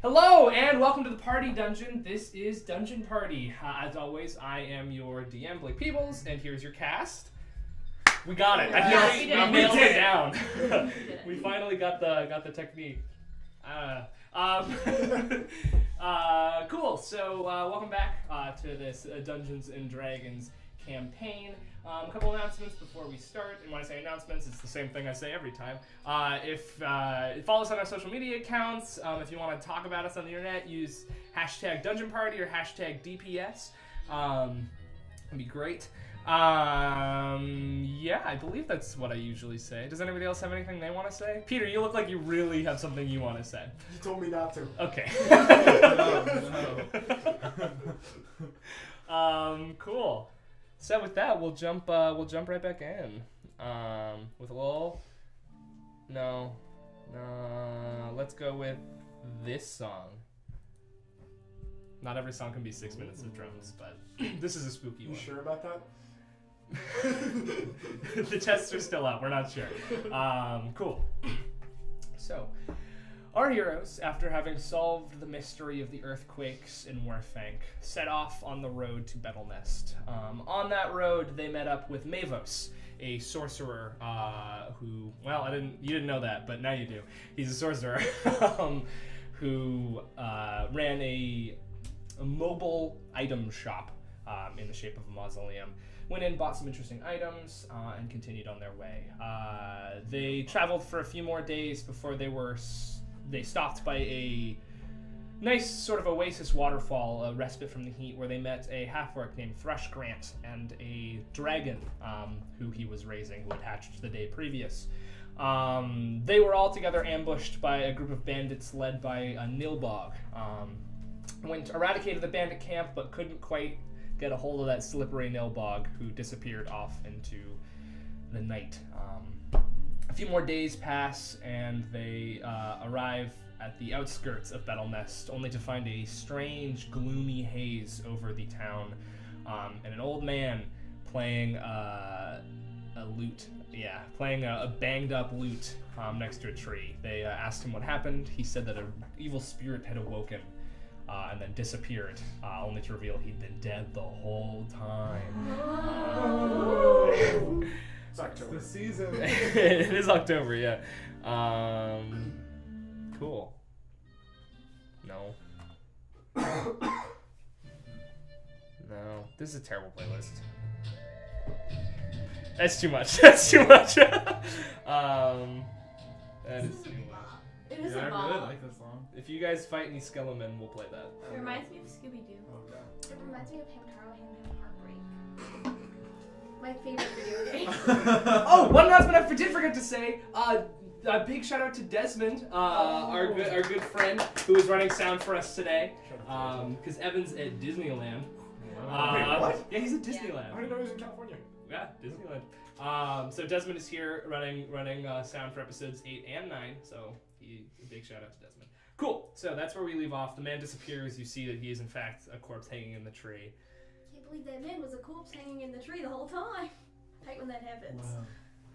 Hello and welcome to the Party Dungeon. This is Dungeon Party. As always, I am your DM, Blake Peebles, and here's your cast. We got it. We nailed it down. We finally got the technique. Cool. So welcome back to this Dungeons and Dragons campaign. A couple announcements before we start. And when I say announcements, it's the same thing I say every time. Follow us on our social media accounts. If you want to talk about us on the internet, use hashtag Dungeon Party or hashtag DPS. It'd be great. Yeah, I believe that's what I usually say. Does anybody else have anything they want to say? Peter, you look like you really have something you want to say. You told me not to. Okay. No. Cool. So with that, we'll jump right back in. With a little. No. Let's go with this song. Not every song can be 6 minutes of drums, but this is a spooky one. You sure about that? The tests are still up. We're not sure. Cool. So, our heroes, after having solved the mystery of the earthquakes in Warfank, set off on the road to Bettlenest. On that road, they met up with Mavos, a sorcerer who, well, you didn't know that, but now you do. He's a sorcerer who ran a mobile item shop in the shape of a mausoleum. Went in, bought some interesting items, and continued on their way. They traveled for a few more days before they stopped by a nice sort of oasis waterfall, a respite from the heat, where they met a half-orc named Thrush Grant and a dragon who he was raising, who had hatched the day previous. They were all together ambushed by a group of bandits led by a Nilbog. Eradicated the bandit camp, but couldn't quite get a hold of that slippery Nilbog, who disappeared off into the night. A few more days pass, and they arrive at the outskirts of Bettlenest, only to find a strange, gloomy haze over the town, and an old man playing a lute. Yeah, playing a banged-up lute next to a tree. They asked him what happened. He said that an evil spirit had awoken and then disappeared, only to reveal he'd been dead the whole time. It's October. It's the season. It is October, yeah. Cool. No. No. This is a terrible playlist. That's too much. That's too much. That is too much. It is Yeah, a I bop. really like this song. If you guys fight any skelemen, we'll play that. It reminds me of Scooby-Doo. Oh, God. It reminds me of Hamtaro, Heartbreak. My favorite video game. Oh, one announcement I did forget to say. A big shout out to Desmond, our good friend, who is running sound for us today. Because Evan's at Disneyland. Wait, what? Yeah, he's at Disneyland. I didn't know he was in California. Yeah, Disneyland. So Desmond is here running sound for episodes 8 and 9. So a big shout out to Desmond. Cool. So that's where we leave off. The man disappears. You see that he is in fact a corpse hanging in the tree. Can't believe that man was a corpse hanging in the tree the whole time. I hate when that happens. Wow.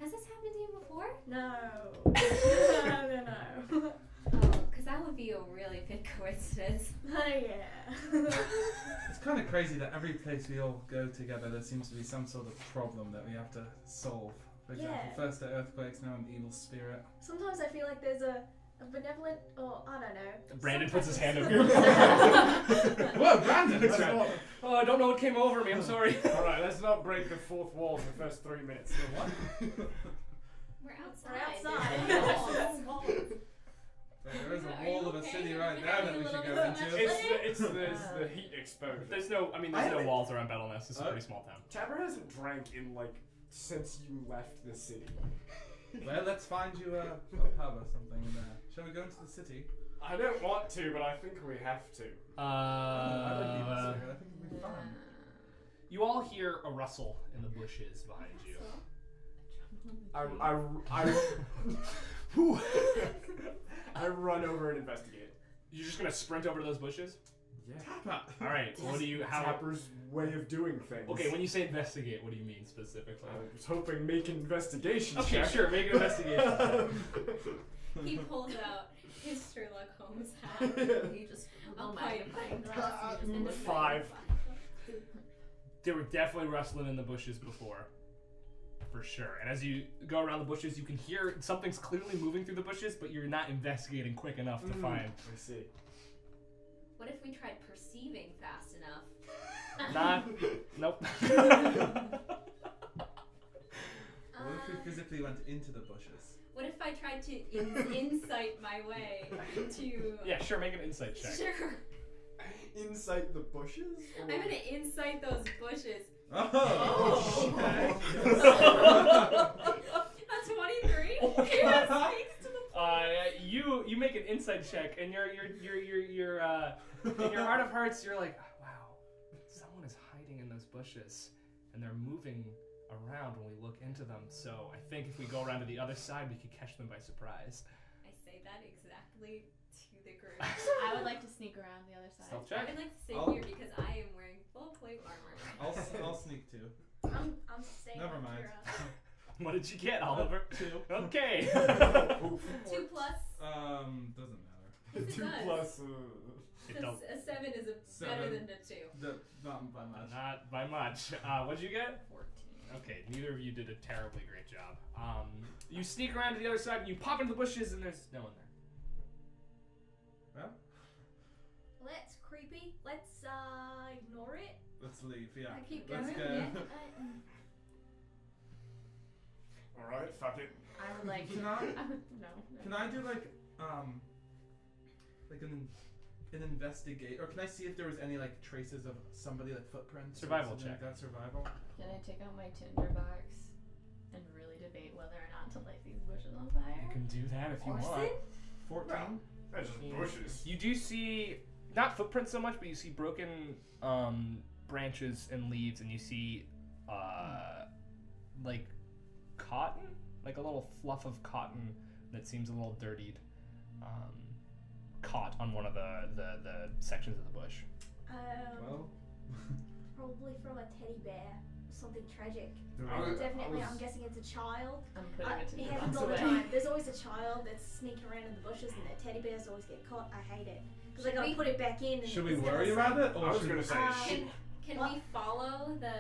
Has this happened to you before? No. No. Oh, because that would be a really good coincidence. Oh, yeah. It's kind of crazy that every place we all go together, there seems to be some sort of problem that we have to solve. For example, Yeah. first the earthquakes, now an evil spirit. Sometimes I feel like there's a benevolent, or I don't know. Brandon some puts his type hand of- over your Whoa, Brandon! That's right. Oh, I don't know what came over me. I'm sorry. Alright, let's not break the fourth wall for the first 3 minutes. What? We're outside. We're outside. There is a Are wall you of a okay? city You're right there that we should go into. It's the heat exposure. There's no walls around Bettlenest. It's a pretty small town. Tabber hasn't drank in since you left the city. Well, let's find you a pub or something in there. Shall we go into the city? I don't want to, but I think we have to. I like evil spirit. I think it'll be fun. You all hear a rustle in the bushes behind you. I run over and investigate. You're just gonna sprint over to those bushes? Yeah. Tapper! All right. What do you? How? Tapper's way of doing things. Okay. When you say investigate, what do you mean specifically? I was hoping make an investigation Okay, check. sure. Make an investigation check. He pulls out his Sherlock Holmes hat. You just A Google magnifying glass. You just look 5. They were definitely rustling in the bushes before. For sure. And as you go around the bushes, you can hear something's clearly moving through the bushes, but you're not investigating quick enough to find. I see. What if we tried perceiving fast enough? Nope. What if we physically went into the bushes? What if I tried to insight my way to... Yeah, sure, make an insight check. Sure. Inside the bushes? Or I'm gonna insight those bushes. Oh! Okay. A 23? Yes, speaks to the You make an insight check, and you're in your heart of hearts, you're like, oh, wow, someone is hiding in those bushes, and they're moving around when we look into them. So I think if we go around to the other side, we could catch them by surprise. I say that exactly to the group. I would like to sneak around the other side. Stealth I check. would like to stay I'll- here because I am wearing full plate armor. I'll sneak too. I'm staying Never on mind. Kira. What did you get, Oliver? 2. Okay. 2 plus. Doesn't matter. Yes, it 2 does. plus. It don't, A 7 is better 7. than a 2. Not by much. not by much. What'd you get? 14. Okay, neither of you did a terribly great job. You sneak around to the other side, and you pop into the bushes, and there's no one there. Well, Well, that's creepy. Let's ignore it. let's leave. Yeah. I keep Let's going. go. Yeah. Alright, fuck it. I would like. Can I? No. Can I do like an investigate, or can I see if there was any like traces of somebody, like footprints? or Survival something check. Like that survival. Can I take out my tinder box and really debate whether or not to light these bushes on fire? You can do that if you want. Orson? 14. That's just bushes. You do see, not footprints so much, but you see broken branches and leaves, and you see like cotton, like a little fluff of cotton that seems a little dirtied, caught on one of the sections of the bush. Well. Probably from a teddy bear. Something tragic. I was- Definitely, I was- I'm guessing it's a child. I'm putting a It tinder happens box all the away. time. There's always a child that's sneaking around in the bushes, and the teddy bears always get caught. I hate it because I Should gotta we- put it back in. And Should we it's never worry safe. about it? Or I was should gonna we- say, Can What? we follow the...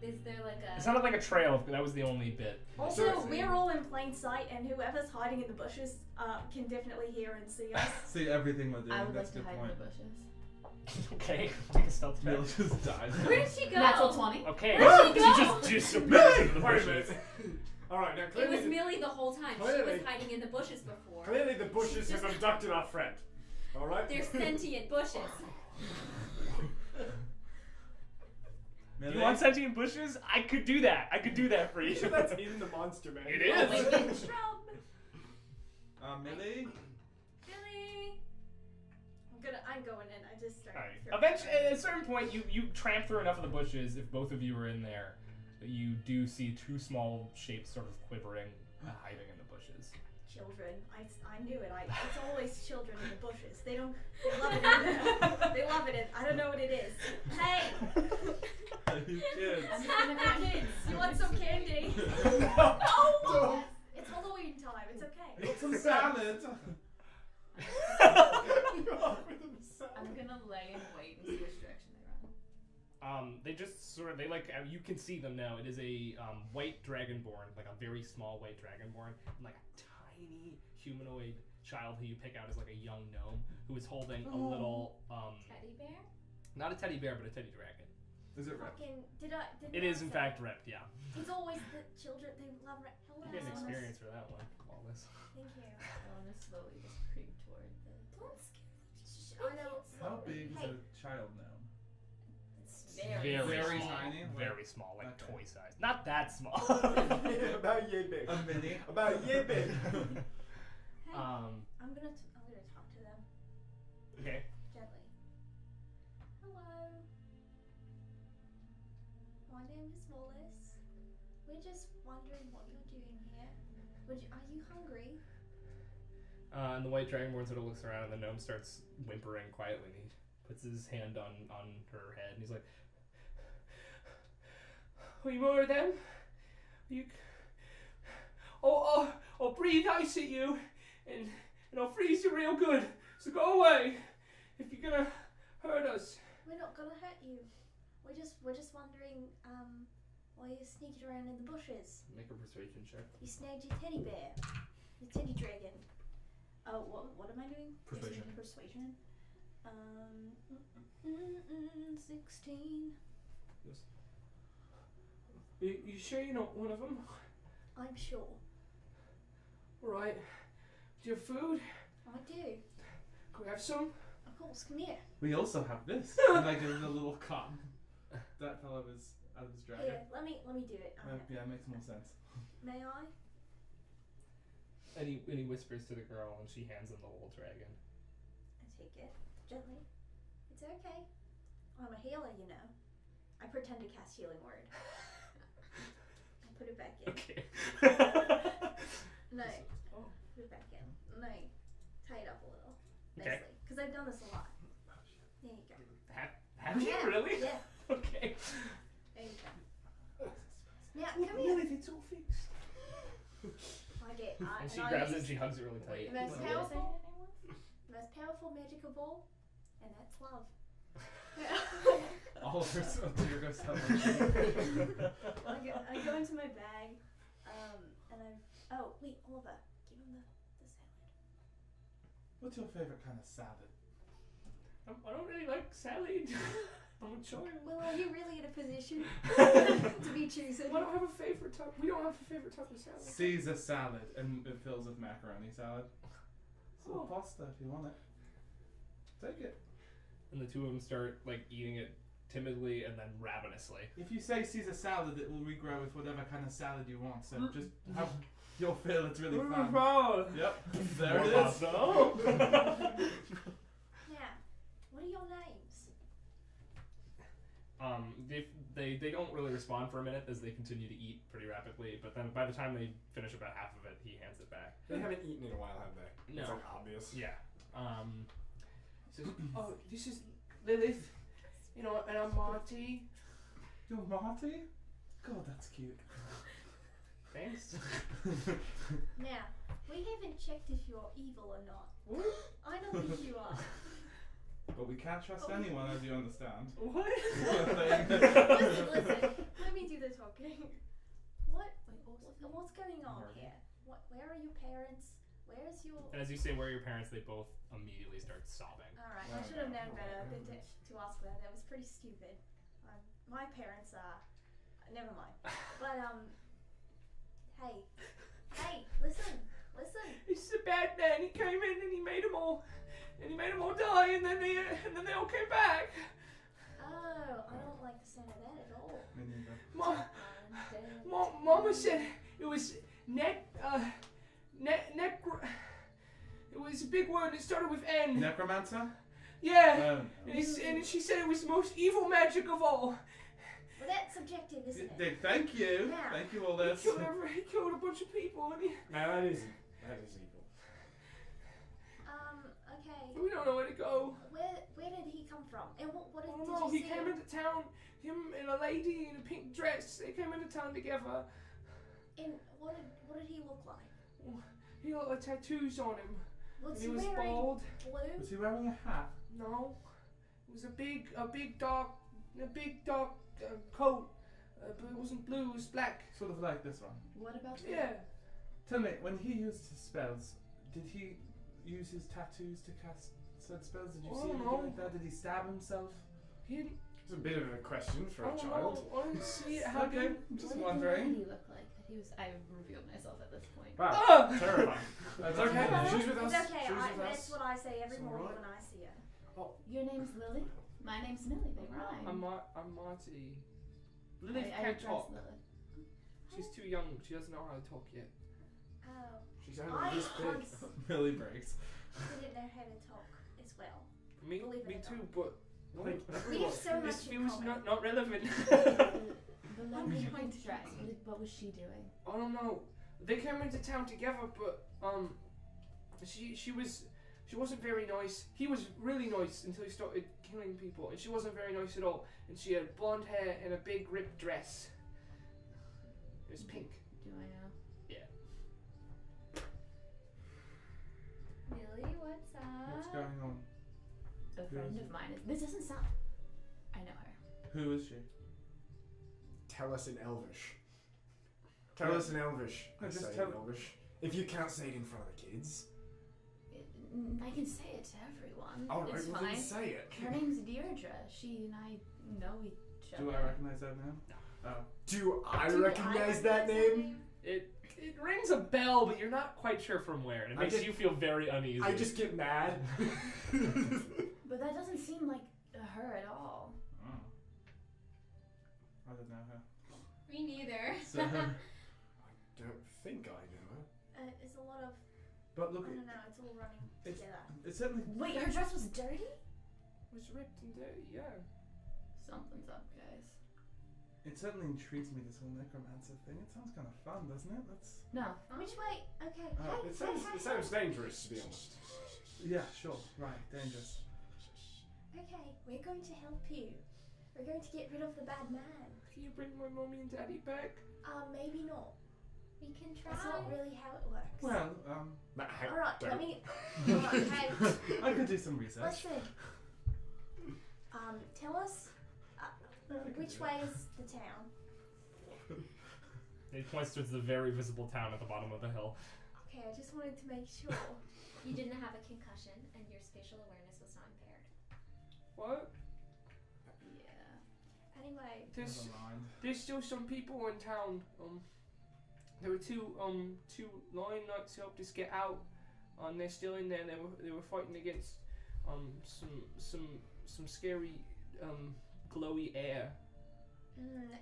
Is there like a... It sounded like a trail. That was the only bit. Also, So- we're all in plain sight, and whoever's hiding in the bushes can definitely hear and see us. see everything we're doing. I would That's like a to good hide point. in the bushes. Okay, take a stealth check. Neil just dies. Where did she go? Natural 20. Okay, Where'd she she go? just disappears into the Wait a bushes. minute. Alright, now It clearly, was Millie the whole time. She was Clearly. hiding in the bushes before. clearly the bushes have abducted our friend. Alright? They're sentient bushes. Do you want sentient bushes? I could do that. I could do that for you. Sure, that's in the monster man. It is. Wicked shrub. Millie? Millie! I'm going in. I just started. Alright. Eventually, at a certain point, you tramp through enough of the bushes. If both of you are in there, that you do see two small shapes sort of quivering, hiding in the bushes. Children. I knew it. It's always children in the bushes. They love it. They love it. I don't know what it is. Hey, You kids. I'm just gonna find kids, you want some candy? No. Oh, it's Halloween time. It's okay. Eat some salad. I'm gonna lay in wait and see which direction they run. They just sort of, you can see them now. It is a white dragonborn, like a very small white dragonborn, and like a tiny humanoid child who you pick out as like a young gnome who is holding a little, Teddy bear? not a teddy bear, but a teddy dragon. Is it red? Fucking, did It is in fact wrecked, yeah. It's always the children. They love it. Hello. You get an experience for that one, Wallace. Thank you. I wanna slowly just creep toward the. Don't scare I know. How big is Hey. a child gnome? It's Very, Very small. tiny? Very small, like Okay. toy size. Not that small. About yay big. A mini? About yay big. Hey, um, I'm gonna talk to them okay. gently. Hello. My name is Wallace. We're just wondering what you're doing here. Are you hungry? And the white dragonborn sort of looks around, and the gnome starts whimpering quietly. And he puts his hand on her head, and he's like, "Are you more of them? You? Oh, breathe ice at you, and I'll freeze please you real good. So go away if you're gonna hurt us. We're not gonna hurt you. We're just wondering, why you sneaked around in the bushes. Make a persuasion check. You snagged your teddy bear. Your teddy dragon. Oh, what am I doing? Persuasion. Persuasion. 16. Yes. You sure you're not one of them? I'm sure. Alright. Do you have food? I do. Can we have some? Of course, come here. We also have this. And I give him a little cut. That fell out of his dragon. Here, let me do it. Yeah, it makes more sense. May I? And he whispers to the girl, and she hands him the little dragon. I take it gently. It's okay. I'm a healer, you know. I pretend to cast healing word. I put it back in. Okay. No. Oh. Put it back in. No. Tie it up a little. Okay. Nicely. Because I've done this a lot. There you go. Have you Yeah, really? Yeah. Okay. There you go. Now, Well, come here. really, it's all fixed. I get. And she I grabs it and use she hugs it really tight. the most What did you say powerful, your name was? the most powerful magic of all, and that's love. Oliver's Deirdre goes I go into my bag, and oh wait, Oliver, give him the salad. What's your favourite kind of salad? I don't really like salad. I'm a child. Well, are you really in a position to be chosen? I don't have a favorite type. We don't have a favorite type of salad. Caesar salad, and it fills with macaroni salad. It's a little Oh. pasta if you want it. Take it. And the two of them start like eating it timidly and then ravenously. If you say Caesar salad, it will regrow with whatever kind of salad you want. So just have you'll feel it's really fun. Yep, there it is. Now, what are your names? They don't really respond for a minute as they continue to eat pretty rapidly, but then by the time they finish about half of it, he hands it back. They haven't eaten in a while, have they? No. It's like obvious. Yeah. He says, "Oh, this is Lilith, you know, and I'm Marty." You're Marty? God, that's cute. Thanks. Now, we haven't checked if you're evil or not. What? I don't think you are. But we can't trust anyone, as you understand. What? Listen, let me do the talking. What's going on here? Where are your parents? Where's your... And as you say, where are your parents? They both immediately start sobbing. Alright, I should have known better than to ask that. That was pretty stupid. My parents are... Never mind. But, Hey, listen. He's a bad man. He came in and he made them all die, and then they all came back. Oh, I don't like the sound of that at all. Me neither. Mama said it was it was a big word. It started with N. Necromancer? Yeah. No. And she said it was the most evil magic of all. Well, that's subjective, isn't it? Thank you. Yeah. Thank you all this. He killed a bunch of people, and Now that is evil. Okay. we don't know where to go. Where did he come from? And what I did don't you know. He see came him? into town. Him and a lady in a pink dress. They came into town together. And what did he look like? He had like tattoos on him. Was And he he was wearing bald. blue? Was he wearing a hat? No, it was a big dark coat, but it wasn't blue. It was black. Sort of like this one. What about Yeah. Tell me, when he used his spells, did he use his tattoos to cast said spells? Did you I see don't anything know. like that? Did he stab himself? He didn't. It's a bit of a question for I a don't child. know. I didn't see it Okay, happen. I'm just What wondering. did he look like? He was. I revealed myself at this point. Wow, Ah! terrifying. That's okay. okay. She's with us. It's okay. She's with That's us. what I say every It's morning alright. when I see her. Your name's Lily. My name's Millie. They rhyme. I'm Marty. Lilith I can't address talk. Lily. She's too young. She doesn't know how to talk yet. Oh, She's I only this big. once Millie breaks. didn't know how to talk as well. Me Believe it or too. not. But We have so this much in feels common. not relevant. The lady in pink dress. What was she doing? I don't know. They came into town together, but she wasn't very nice. He was really nice until he started killing people, and she wasn't very nice at all. And she had blonde hair and a big ripped dress. It was pink. Do I know? Millie, going on? A friend of mine. This doesn't sound. I know her. Who is she? Tell us in Elvish. Tell us in Elvish. No, I just say tell- in Elvish. If you can't say it in front of the kids. I can say it to everyone. Alright, it's well fine. then say it. Her name's Deirdre. She and I know each other. Do I recognize that name? No. Oh. Do I Do recognize I that recognize name? It rings a bell, but you're not quite sure from where, and it I makes just- you feel very uneasy. I just get mad. But that doesn't seem like her at all. Oh. I don't know her. Me neither. So, Don't think I know her. It's a lot of. but look, I don't know. It's all running It's- together. it's certainly. Wait, her dress was dirty? It was ripped and dirty, yeah. Something's up, guys. It certainly intrigues me, this whole necromancer thing. It sounds kind of fun, doesn't it? Let's. No. Which way? Okay. Oh, It sounds dangerous, to be honest. Yeah, sure. Right, dangerous. Okay, we're going to help you. We're going to get rid of the bad man. Can you bring my mommy and daddy back? Maybe not. We can try. That's not really how it works. Well, All right, let don't. me. All right, hey, I could do some research. listen. Tell us which way is the town? He points towards the very visible town at the bottom of the hill. Okay, I just wanted to make sure. You didn't have a concussion, and your spatial awareness was not impaired. What? Yeah. Anyway, There's Never mind. still some people in town. There were two lion knights who helped us get out, and they're still in there. They were fighting against some scary glowy air.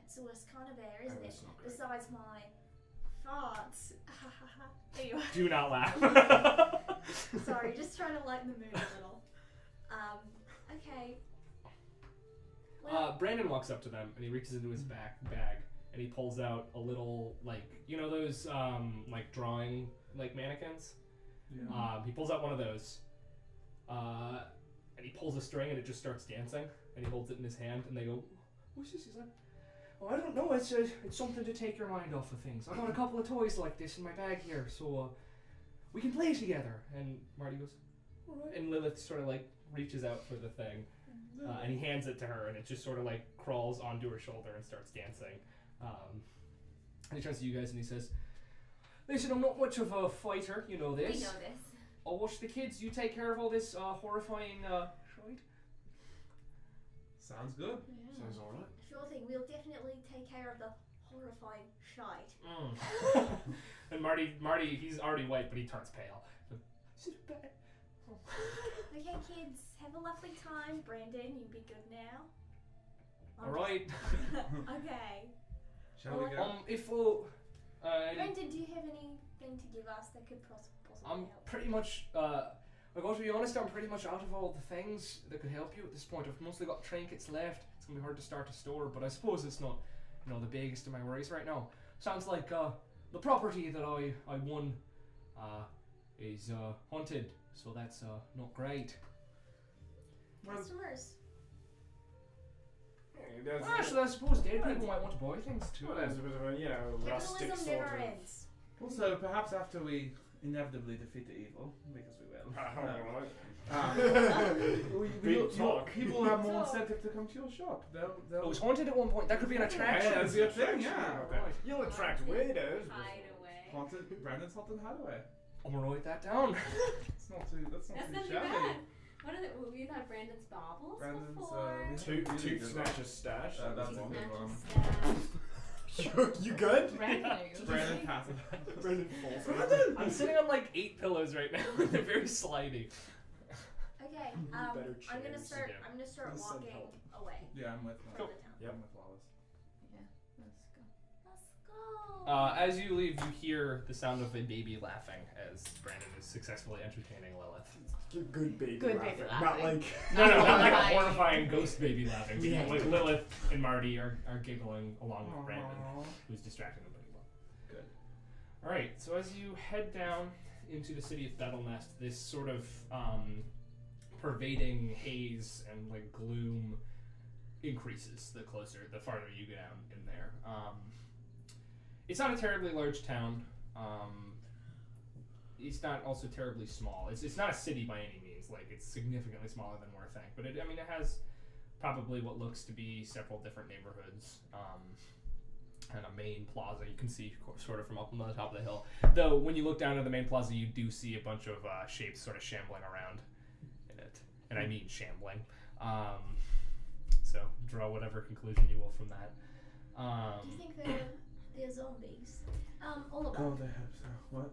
it's the worst kind of air, isn't Oh, it? that's not great. Besides my farts. Anyway, Do not laugh. sorry, just trying to lighten the mood a little. Okay. Well, Brandon walks up to them and he reaches into his bag and he pulls out a little, like, you know those like drawing like mannequins. Yeah. He pulls out one of those, and he pulls a string and it just starts dancing. And he holds it in his hand and they go, "What's this?" He's like, "Oh, I don't know. It's something to take your mind off of things. I got a couple of toys like this in my bag here, so we can play together." And Marty goes, "All right." And Lilith sort of like reaches out for the thing, and he hands it to her, and it just sort of like crawls onto her shoulder and starts dancing. And he turns to you guys and he says, "Listen, I'm not much of a fighter, you know this. We know this. I'll watch the kids. You take care of all this horrifying shite." Sounds good. Yeah. Sounds alright. sure thing. We'll definitely take care of the horrifying shite. And Marty, he's already white, but he turns pale. Is it bad? Okay, kids, have a lovely time. Brandon, you be good now. All right. Okay. Shall we go? If Brandon, do you have anything to give us that could possibly I'm help? pretty much, I got to be honest, I'm pretty much out of all the things that could help you at this point. I've mostly got trinkets left. It's gonna be hard to start a store, but I suppose it's not, the biggest of my worries right now. Sounds like the property that I won is haunted, so that's not great. Well, Customers. There's, Well, actually, I suppose dead people might want to buy things too. well, there's a bit of a, rustic Capitalism sort never of... ends. also, perhaps after we inevitably defeat the evil, because we will. Big talk. People have more Talk. incentive to come to your shop. They'll It was haunted at one point. That could be an attraction. Yeah, that's the thing, yeah. You'll attract weirdos. Hideaway. Haunted, Brandon's Haunted Hideaway. I'm gonna write that down. It's not too. That's not That's too not too shabby. bad. What are the? We've had Brandon's baubles Brandon's, before. Tooth snatcher's stash. That's Tooth one good one. snatcher's You good? Brandon, are you Brandon okay? passes. Brandon falls. I'm sitting on like 8 pillows right now. They're very slidey. Okay, better I'm gonna chairs. start. Yeah. I'm gonna start Please send walking help. away Yeah, I'm with. from Cool. the town. Yep. I'm with Wallace. Yeah, let's go. Let's go. As you leave, you hear the sound of a baby laughing as Brandon is successfully entertaining Lilith. Good baby Good laughing. baby Not laughing. like... No, not like a Horrifying. horrifying ghost baby laughing. Yeah. Like Lilith and Marty are giggling along with Brandon, Aww. who's distracting them pretty well. Good. Alright, so as you head down into the city of Bettlenest, this sort of pervading haze and like gloom increases the farther you go down in there. It's not a terribly large town. it's not also terribly small. It's not a city by any means. Like it's significantly smaller than Warthank, but it has probably what looks to be several different neighborhoods. And a main plaza you can see sort of from up on the top of the hill. Though when you look down at the main plaza, you do see a bunch of shapes sort of shambling around in it, and I mean shambling. So draw whatever conclusion you will from that. Do you think they're zombies? Oliver. God, I hope so. What?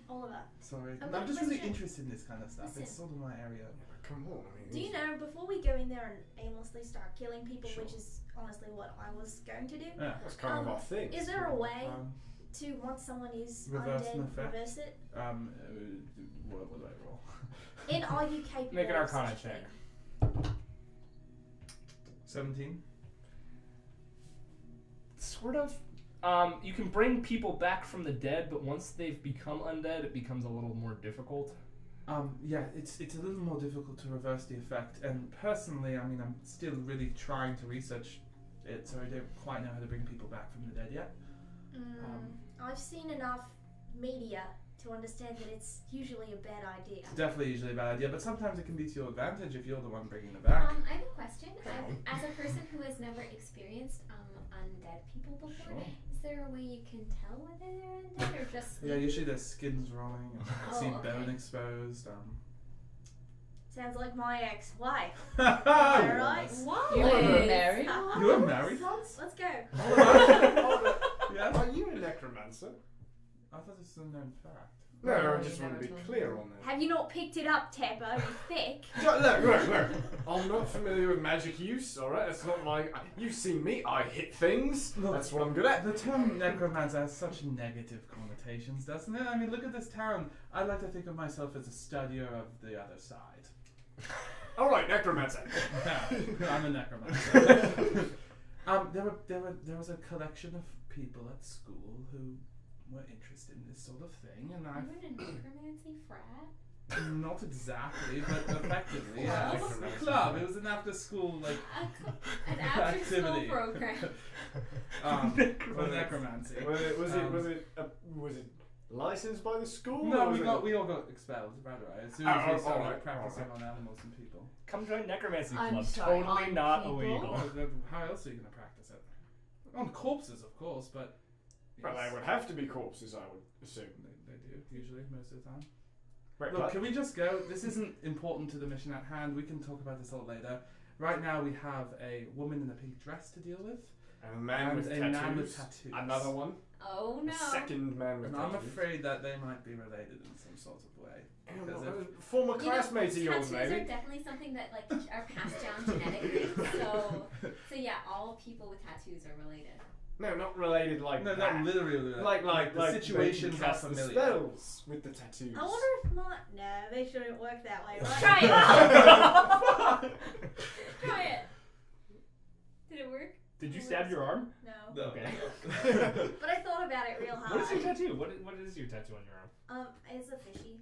Oliver. Sorry. I've got I'm a just really question. interested in this kind of stuff. Listen. It's sort of my area. Come on. I mean, Do you know, before we go in there and aimlessly start killing people, Sure. which is honestly what I was going to do, Yeah. That's kind of our thing. is there a way Um, to, once someone is Reverse an undead, effect? reverse it? What would I roll? And are you capable Make an of such Arcana a check. thing? 17. Sort of. You can bring people back from the dead, but once they've become undead, it becomes a little more difficult. Yeah, it's a little more difficult to reverse the effect, and personally, I mean, I'm still really trying to research it, so I don't quite know how to bring people back from the dead yet. I've seen enough media to understand that it's usually a bad idea. It's definitely usually a bad idea, but sometimes it can be to your advantage if you're the one bringing them back. I have a question. As a person who has never experienced undead people before, Sure. is there a way you can tell whether they're undead or just? Yeah, usually their skin's rolling, and I see Oh, okay. bone exposed. Sounds like my ex-wife. You Alright. You were married? were married once? Let's go. Yeah. Are you a necromancer? I thought this was a known fact. No, No, I you just want to never be told clear me. on that. Have you not picked it up, Tepper? You thick. Look. I'm not familiar with magic use, alright? It's not like... You've seen me, I hit things. Look, That's what I'm good at. The term necromancer has such negative connotations, doesn't it? I mean, look at this town. I like to think of myself as a studier of the other side. Alright, necromancer. Yeah, I'm a necromancer. There was a collection of people at school who were interested in this sort of thing, and You I... were in a necromancy frat? Not exactly, but effectively, yeah. Club. Club. It was an after-school, like, An after-school activity. program. For necromancy. Was it licensed by the school? No, or was we all got expelled, right? As soon as we started practicing on animals and people. Come join Necromancy I'm Club. sorry, Totally on not people? illegal. How else are you going to practice it? On corpses, of course, but... Well, they would have to be corpses, I would assume. They do, usually, most of the time. Right, Look, can we just go? This isn't important to the mission at hand. We can talk about this all later. Right now, we have a woman in a pink dress to deal with. and a man and with a tattoos. man with tattoos. Another one. Oh no. A second man with And I'm tattoos. afraid that they might be related in some sort of way. Because if- Former classmates of yours, tattoos maybe. are definitely something that like are passed down genetically. So yeah, all people with tattoos are related. No, not related like no, that. not literally. Like the situations they can are cast the familiar. spells with the tattoos. I wonder if my... No, they shouldn't work that way, right? Try it. Try it. Did it work? Did you stab your arm? No. No. Okay. But I thought about it real hard. What is your tattoo? What is your tattoo on your arm? It's a fishy.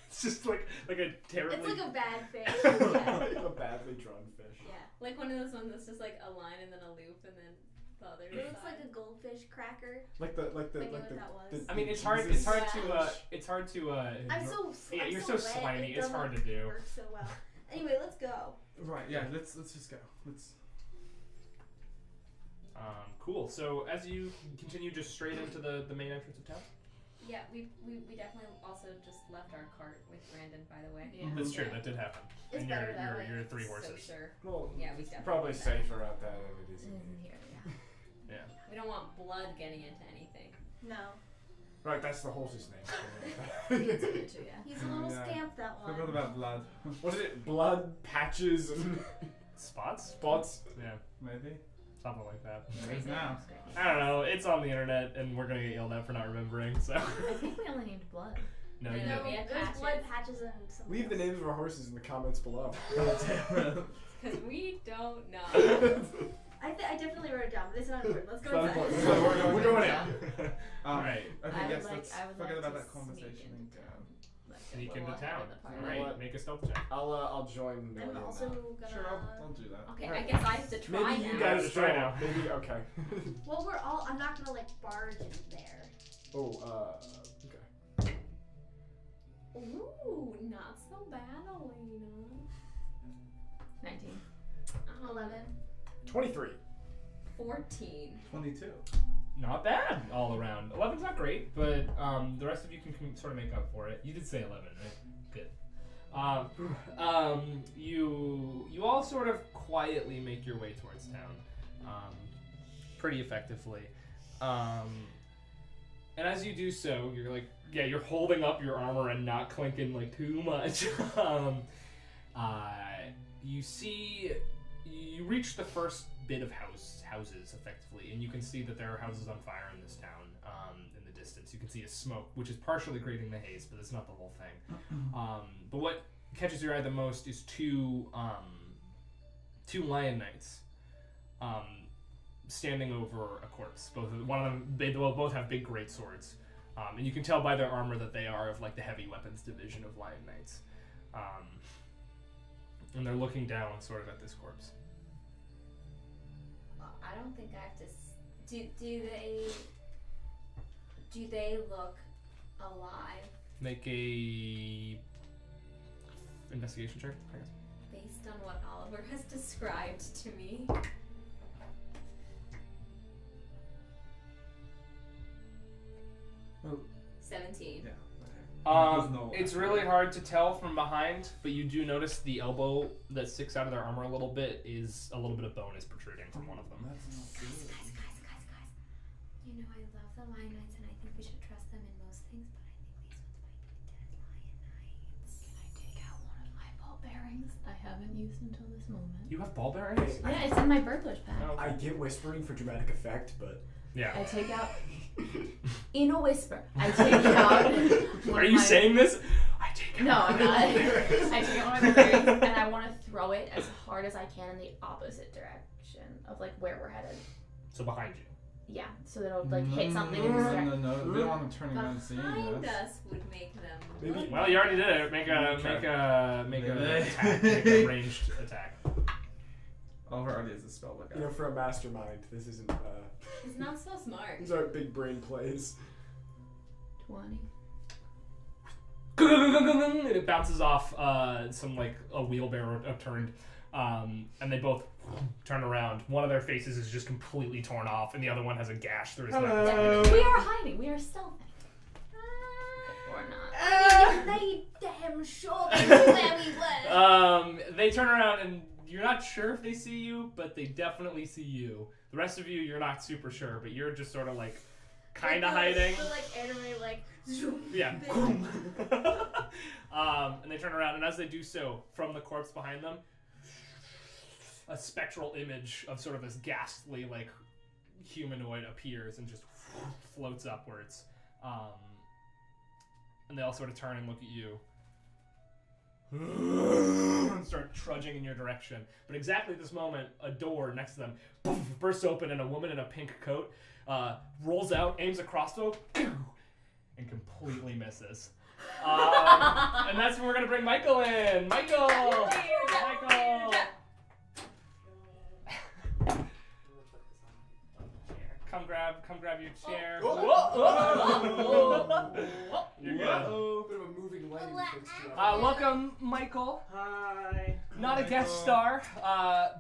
It's just like a terribly. It's like a bad fish. Yeah. A badly drawn fish. Yeah. Like one of those ones that's just like a line and then a loop and then the other It looks side. like a goldfish cracker. Like the I knew what that was. I mean, it's hard. Jesus. It's hard to. I'm so Yeah, I'm you're so so wet, slimy, it it's doesn't hard to do. work so well. Anyway, let's go. Right. Yeah. Let's just go. Let's. Cool. So as you continue just straight into the main entrance of town. Yeah, we definitely also just left our cart with Brandon, by the way. Yeah. That's true. That did happen. It's and better that way. your three So horses. sure. Well, Yeah, we it's definitely probably did that. safer out there than it is. It is in here, yeah. Yeah. We don't want blood getting into anything. No. Right, that's the horse's name. It's in here too, yeah. He's a little Yeah. scamp, that one. Forgot about blood. What is it? Blood patches and Spots. spots. Yeah. Maybe. Something like that. It is now. I don't know. It's on the internet, and we're gonna get yelled at for not remembering. So. I think we only named blood. No, I you know, didn't. we had There's patches. blood patches and some. Leave the names of our horses in the comments below. Because we don't know. I definitely wrote it down, but it's not important. Let's go Sounds inside. important. So we're going in. Alright. Okay. I would Yes. like- Let's I would forget like about to that conversation sneak and into go. town, like, a Sneak little into ahead town. of the party. You know Alright, what? make a stealth check. I'll join. I'm Nolan also now. gonna. Sure, I'll do that. Okay, I guess I have to try Maybe now. you guys Try try now. Maybe okay. Well, we're all. I'm not gonna like barge in there. Oh, okay. Ooh, not so bad, Elena. 19. 11. 23. 14. 22. Not bad all around. 11's not great, but the rest of you can sort of make up for it. You did say 11, right? Good. You all sort of quietly make your way towards town, pretty effectively. And as you do so, you're like, yeah, you're holding up your armor and not clinking like too much. You reach the first bit of houses effectively, and you can see that there are houses on fire in this town. In the distance, you can see a smoke, which is partially creating the haze, but it's not the whole thing. But what catches your eye the most is two lion knights standing over a corpse. They both have big great swords, and you can tell by their armor that they are of like the heavy weapons division of lion knights. And they're looking down sort of at this corpse. I don't think I have to. Do they look alive? Make a investigation check, I guess. Based on what Oliver has described to me. Well, 17. yeah. It's really hard to tell from behind, but you do notice the elbow that sticks out of their armor a little bit is a little bit of bone is protruding from one of them. That's not good. Guys. You know I love the lion knights and I think we should trust them in most things, but I think these ones might be dead lion knights. Can I take out one of my ball bearings I haven't used until this moment? You have ball bearings? Yeah, it's in my burglar's pack. Oh. I get whispering for dramatic effect, but Yeah. I take out, in a whisper, I take out one Are of you my- saying this? I take out No, I'm not. I take out one of my bearings and I want to throw it as hard as I can in the opposite direction of like where we're headed. So behind you. Yeah, so that it'll like hit something in this direction. No. We don't want them turning around and seeing Behind us. us would make them. Maybe- Well, you already did it. Make a attack. Make a ranged attack. Oliver already has a spell book out. you know, for a mastermind, this isn't. He's not so smart. These aren't big brain plays. 20. And it bounces off some like a wheelbarrow upturned, and they both turn around. One of their faces is just completely torn off, and the other one has a gash through his Hello. neck. We are hiding. We are stealthing. Or not. They damn sure they knew where we were. They turn around, and you're not sure if they see you, but they definitely see you. The rest of you, you're not super sure, but you're just sort of like kind of hiding. We're like anime, like zoom. Yeah. And they turn around, and as they do so, from the corpse behind them, a spectral image of sort of this ghastly, like, humanoid appears and just floats upwards. And they all sort of turn and look at you. And start trudging in your direction. But exactly at this moment, a door next to them bursts open, and a woman in a pink coat rolls out, aims a crossbow, and completely misses. And that's when we're gonna bring Michael in. Michael. Come grab your chair. You're good. Whoa. Bit of a moving lighting fixture. Welcome, Michael. Hi. Not a guest star,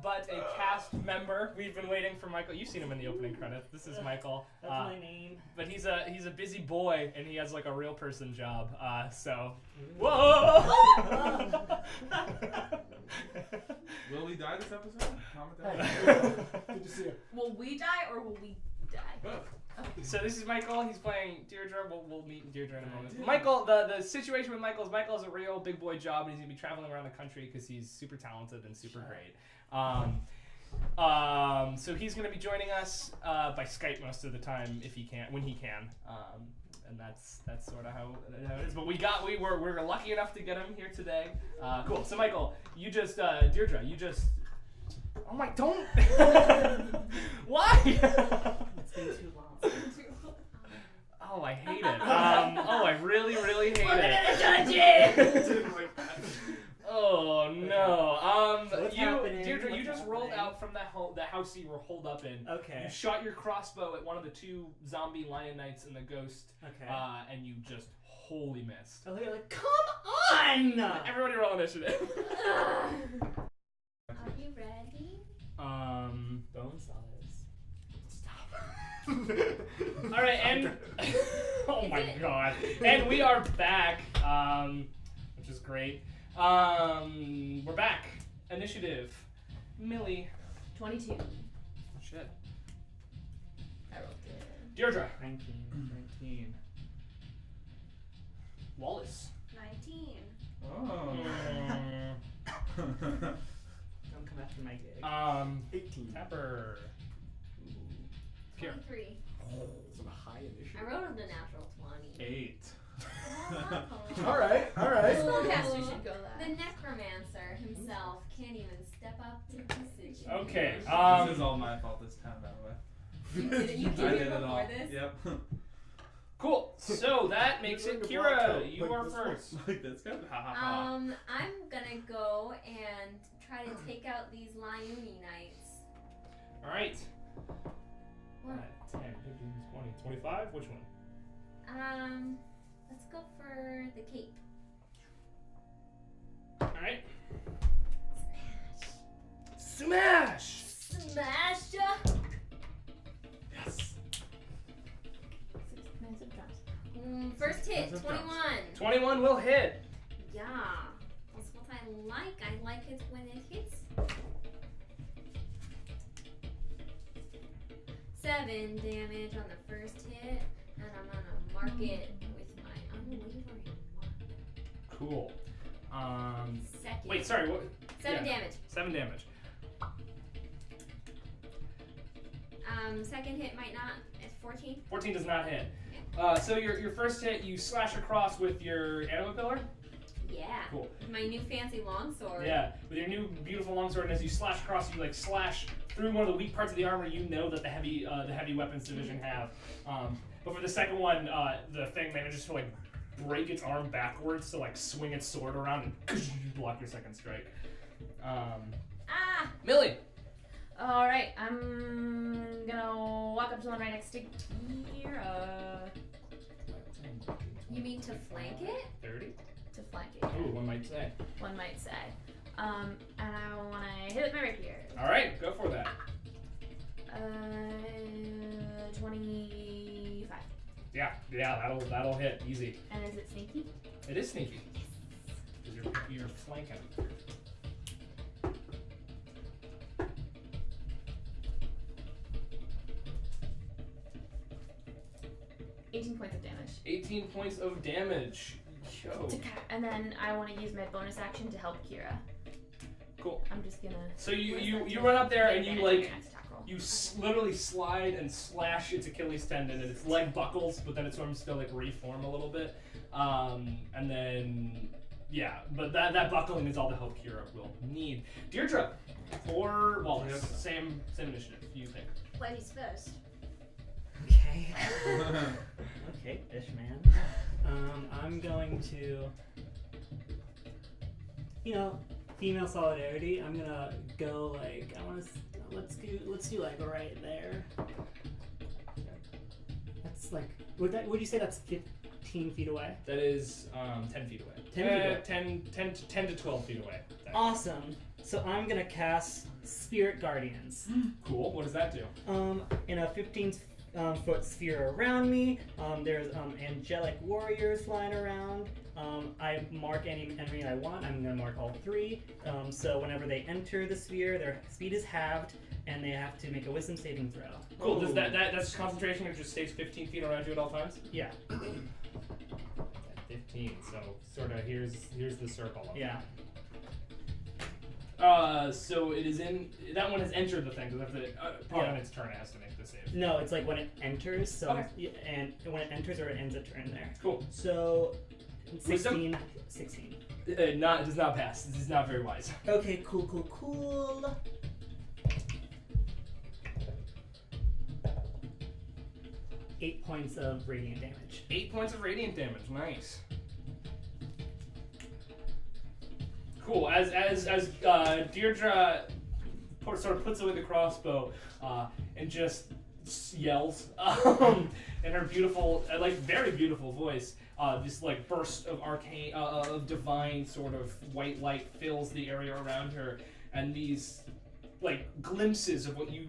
but a cast member. We've been waiting for Michael. You've seen him in the opening credits. This is Michael. That's my name. But he's a busy boy, and he has like a real person job. So, whoa! Will we die this episode? Comment down. Good to see you. Will we die or will we die? So this is Michael. He's playing Deirdre. We'll meet Deirdre in a moment. Michael, the situation with Michael is Michael has a real big boy job, and he's gonna be traveling around the country because he's super talented and super great. So he's gonna be joining us by Skype most of the time when he can. And that's sort of how it is. But we're lucky enough to get him here today. Cool. So Michael, Deirdre, oh my, don't. Why? It's been too long. Oh, I hate it. I really, really hate it. Oh no. So what's happening? Deirdre, you What's just rolled happening? out from the house you were holed up in. Okay. You shot your crossbow at one of the two zombie lion knights and the ghost, Okay. and you just totally missed. I look at it like, come on! Everybody roll initiative. Are you ready? Bone solids. All right, and oh my god, and we are back, which is great. We're back. Initiative, Millie. 22. Shit. I rolled it. Deirdre. 19. Wallace. 19. Oh. Don't come after my gig. 18. Pepper. Kira. 23. Some high initiative. I rolled a natural 20. 8. Alright. Spellcaster should go The that. necromancer himself can't even step up to the situation. Okay. This is all my fault this time, by the way. You did it. You I came did here it all. before this. Yep. Cool. So that makes it You're wearing a black Kira. coat, You like are this first. Like this guy? Ha ha ha. I'm gonna go and try to take out these Lyuni knights. All right. What? 10, 15, 20, 25. Which one? Let's go for the cape. All right. Smash. Smash ya! Yes. First hit, That's a 21. 21 will hit. Yeah. That's what I like. I like it when it hits. 7 damage on the first hit, and I'm gonna mark it with my unwavering mark. Cool. Second. Wait, sorry. What? 7 yeah. damage. 7 damage. Second hit might not. It's 14. 14 does not hit. So your first hit, you slash across with your anima pillar. Yeah. Cool. My new fancy longsword. Yeah, with your new beautiful longsword, and as you slash across, you like slash through one of the weak parts of the armor you know that the heavy weapons division have. But for the second one, the thing manages to like break its arm backwards to like swing its sword around and block your second strike. Millie. All right, I'm gonna walk up to the one right next to Kira. You mean to flank it? 30. To flank it. Ooh, one might say. One might say. And I want to hit it with my rapier. All right, go for that. 25. Yeah, that'll hit easy. And is it sneaky? It is sneaky. Because you're flanking. 18 points of damage. 18 points of damage. Yo. And then I want to use my bonus action to help Kira. Cool. I'm just gonna. So you run up there and you like attack roll. you literally slide and slash its Achilles tendon and its leg buckles, but then it's sort of still like reform a little bit. And then yeah, but that buckling is all the help Kira will need. Deirdre or Wallace, Deirdre. same initiative. You think? Ladies first. Okay. Okay, Fishman. I'm going to, female solidarity. I'm gonna go like let's do like right there. That's like would you say that's 15 feet away? That is 10 feet away. 10 feet away. 10 to 12 feet away. Awesome. So I'm gonna cast Spirit Guardians. Cool. What does that do? In a 15-foot sphere around me, there's angelic warriors flying around. I mark any enemy I want. I'm gonna mark all 3. So whenever they enter the sphere, their speed is halved, and they have to make a Wisdom saving throw. Cool. Does that's concentration? It just stays 15 feet around you at all times. Yeah. 15. So sort of here's the circle. Of Yeah. So it is in that one has entered the thing. Because probably on its turn it has to make the save. No, it's like when it enters. So Okay. and when it enters or it ends a turn there. Cool. So Wisdom? 16. It does not pass. This is not very wise. Okay, cool. 8 points of radiant damage. 8 points of radiant damage. Nice. Cool. As Deirdre sort of puts away the crossbow and just yells in her beautiful, very beautiful voice. this like burst of arcane, of divine sort of white light fills the area around her, and these like glimpses of what you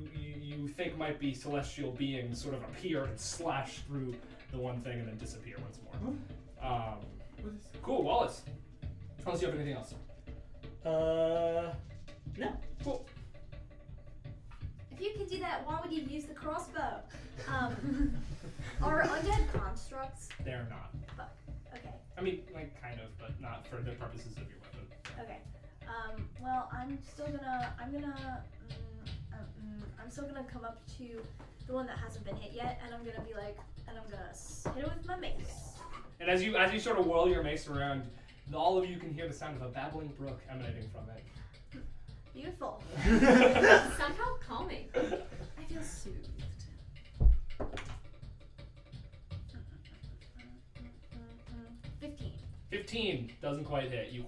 think might be celestial beings sort of appear and slash through the one thing and then disappear once more. Cool, Wallace. Unless you have anything else. No. Cool. If you could do that, why would you use the crossbow? Are undead constructs? They're not. Fuck. Okay. I mean, like kind of, but not for the purposes of your weapon. Okay. Well, I'm still gonna come up to the one that hasn't been hit yet, and I'm gonna be like, and I'm gonna hit it with my mace. And as you sort of whirl your mace around, all of you can hear the sound of a babbling brook emanating from it. Beautiful. Somehow calming. I feel soothed. 15. 15 doesn't quite hit. You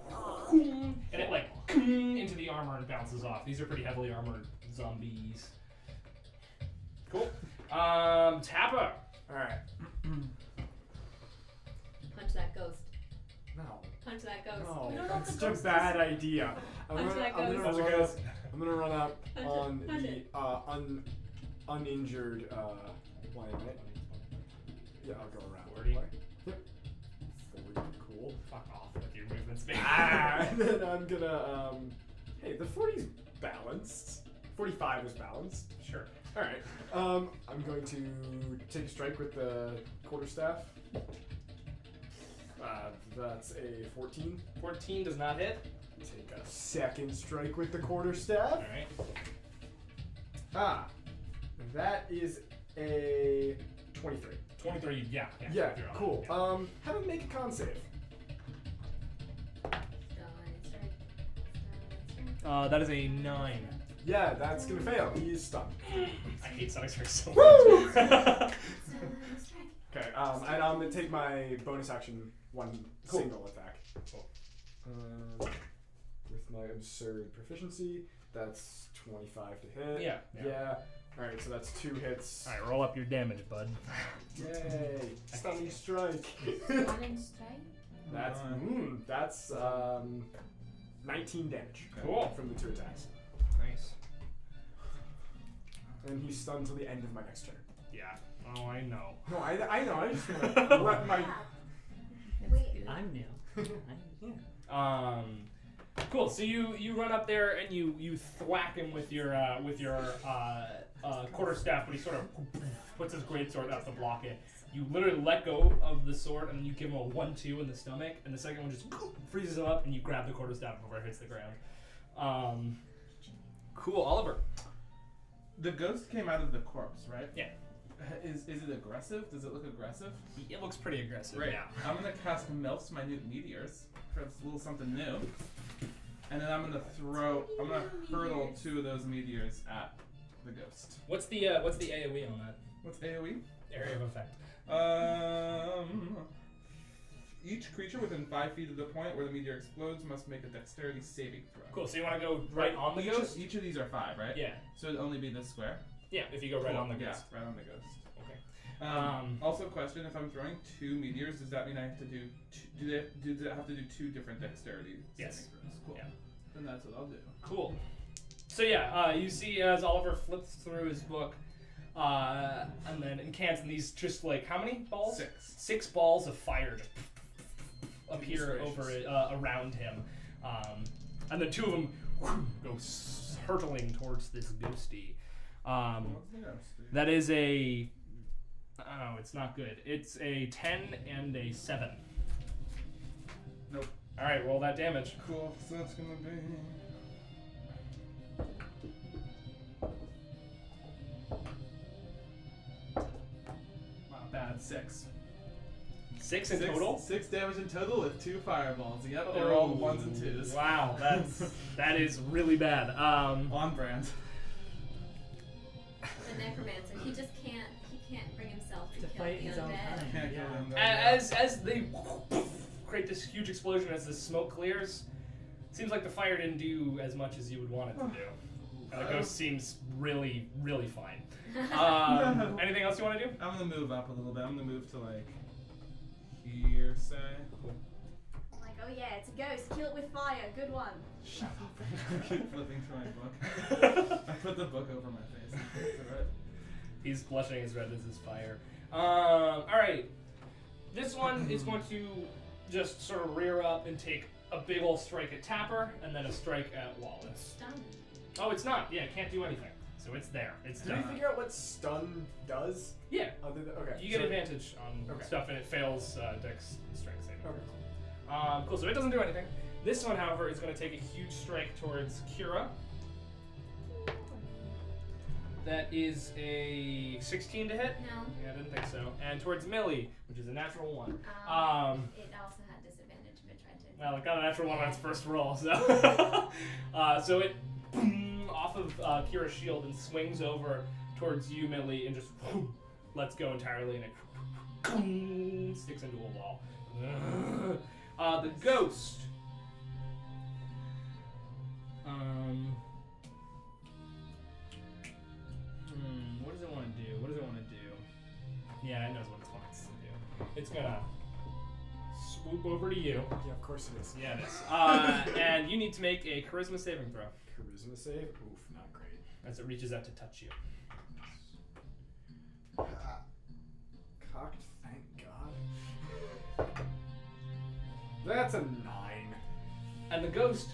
and it like into the armor and bounces off. These are pretty heavily armored zombies. Cool. Tapper. All right. Punch that ghost. No. Punch that ghost. No, We don't know if that's the a ghost bad idea. I'm Punch gonna, that I'm, gonna ghost. run up, I'm gonna run up Punch it, on punch the it. uninjured line, right? Yeah, I'll go around. 40. Yep. 40, cool. Fuck off with your movement speed. And then I'm gonna, hey, the 40's balanced. 45 was balanced. Sure. All right. I'm going to take a strike with the quarterstaff. That's a 14. 14 does not hit. Take a second strike with the quarterstaff. All right. That is a 23. 23. Yeah. Yeah, you're on cool. it, yeah. Have him make a con save. That is a 9. Yeah, that's gonna fail. He is stunned. I hate Sonic Strike so Woo! much. Okay, and I'm gonna take my bonus action one Cool. single attack. Cool. With my absurd proficiency, that's 25 to hit. Yeah. Yeah. Alright, so that's 2 hits. All right, roll up your damage, bud. Yay! Stunning strike. Stunning strike? That's 19 damage. Cool. From the 2 attacks. Nice. And he's stunned till the end of my next turn. Yeah. Oh, I know. No, I know. I just want to let my. Wait. I'm new. Cool. So you run up there and you thwack him with your quarterstaff, but he sort of puts his greatsword out to block it. You literally let go of the sword and you give him a 1-2 in the stomach, and the second one just freezes him up, and you grab the quarterstaff before it hits the ground. Cool, Oliver. The ghost came out of the corpse, right? Yeah. Is it aggressive? Does it look aggressive? It looks pretty aggressive. Right. Yeah. I'm gonna cast Melf's Minute Meteors for a little something new, and then I'm gonna hurl 2 of those meteors at the ghost. What's the AOE on that? What's AOE? Area of effect. Each creature within 5 feet of the point where the meteor explodes must make a dexterity saving throw. Cool. So you want to go right on the ghost? Each of these are 5, right? Yeah. So it'd only be this square. Yeah. If you go right Cool. on the ghost. Yeah, right on the ghost. Okay. Also, question: if I'm throwing 2 meteors, does that mean I have to do? Do they have to do 2 different dexterity Yes. saving throws? Cool. Yeah. Then that's what I'll do. Cool. So yeah, you see as Oliver flips through his book, and then incants, and these just like how many balls? 6. 6 balls of fire just appear over it, around him, and then 2 of them go hurtling towards this ghosty. That is a. Oh, it's not good. It's a 10 and a 7. Nope. All right, roll that damage. Cool. So that's gonna be. Not bad. 6. 6 in total. 6 damage in total with 2 fireballs. Yep, they're all 1s and 2s. Wow, that is really bad. On brand. The necromancer, he just can't bring himself to To kill fight the his own undead. kind. Can't Yeah. kill them. As they create this huge explosion as the smoke clears, seems like the fire didn't do as much as you would want it to do. And the ghost seems really, really fine. Anything else you want to do? I'm gonna move up a little bit. I'm gonna move to Hearsay. I'm like, oh yeah, it's a ghost. Kill it with fire. Good one. Shut up. I keep flipping through my book. I put the book over my face. It's alright. He's blushing as red as his fire. Alright. This one is going to just sort of rear up and take a big ol' strike at Tapper, and then a strike at Wallace. Stun. Oh, it's not. Yeah, it can't do anything. So it's there. It's Did we done. figure out what stun does? Yeah. Other than, okay. You get so- advantage on Okay. stuff, and it fails Dex strength saving. Okay. Cool, so it doesn't do anything. This one, however, is going to take a huge strike towards Kira. That is a 16 to hit. No. Yeah, I didn't think so. And towards Millie, which is a natural 1. It also had disadvantage if it tried to. Well, it got a natural 1 on its first roll, so. So it off of Kira's shield and swings over towards you, Millie, and just lets go entirely, and it sticks into a wall. The ghost. What does it want to do? What does it want to do? Yeah, it knows what it wants to do. It's gonna swoop over to you. Yeah, of course it is. Yeah, it is. And you need to make a charisma saving throw Charisma save? Oof, not great. as it reaches out to touch you. Cocked, thank God. That's a 9. And the ghost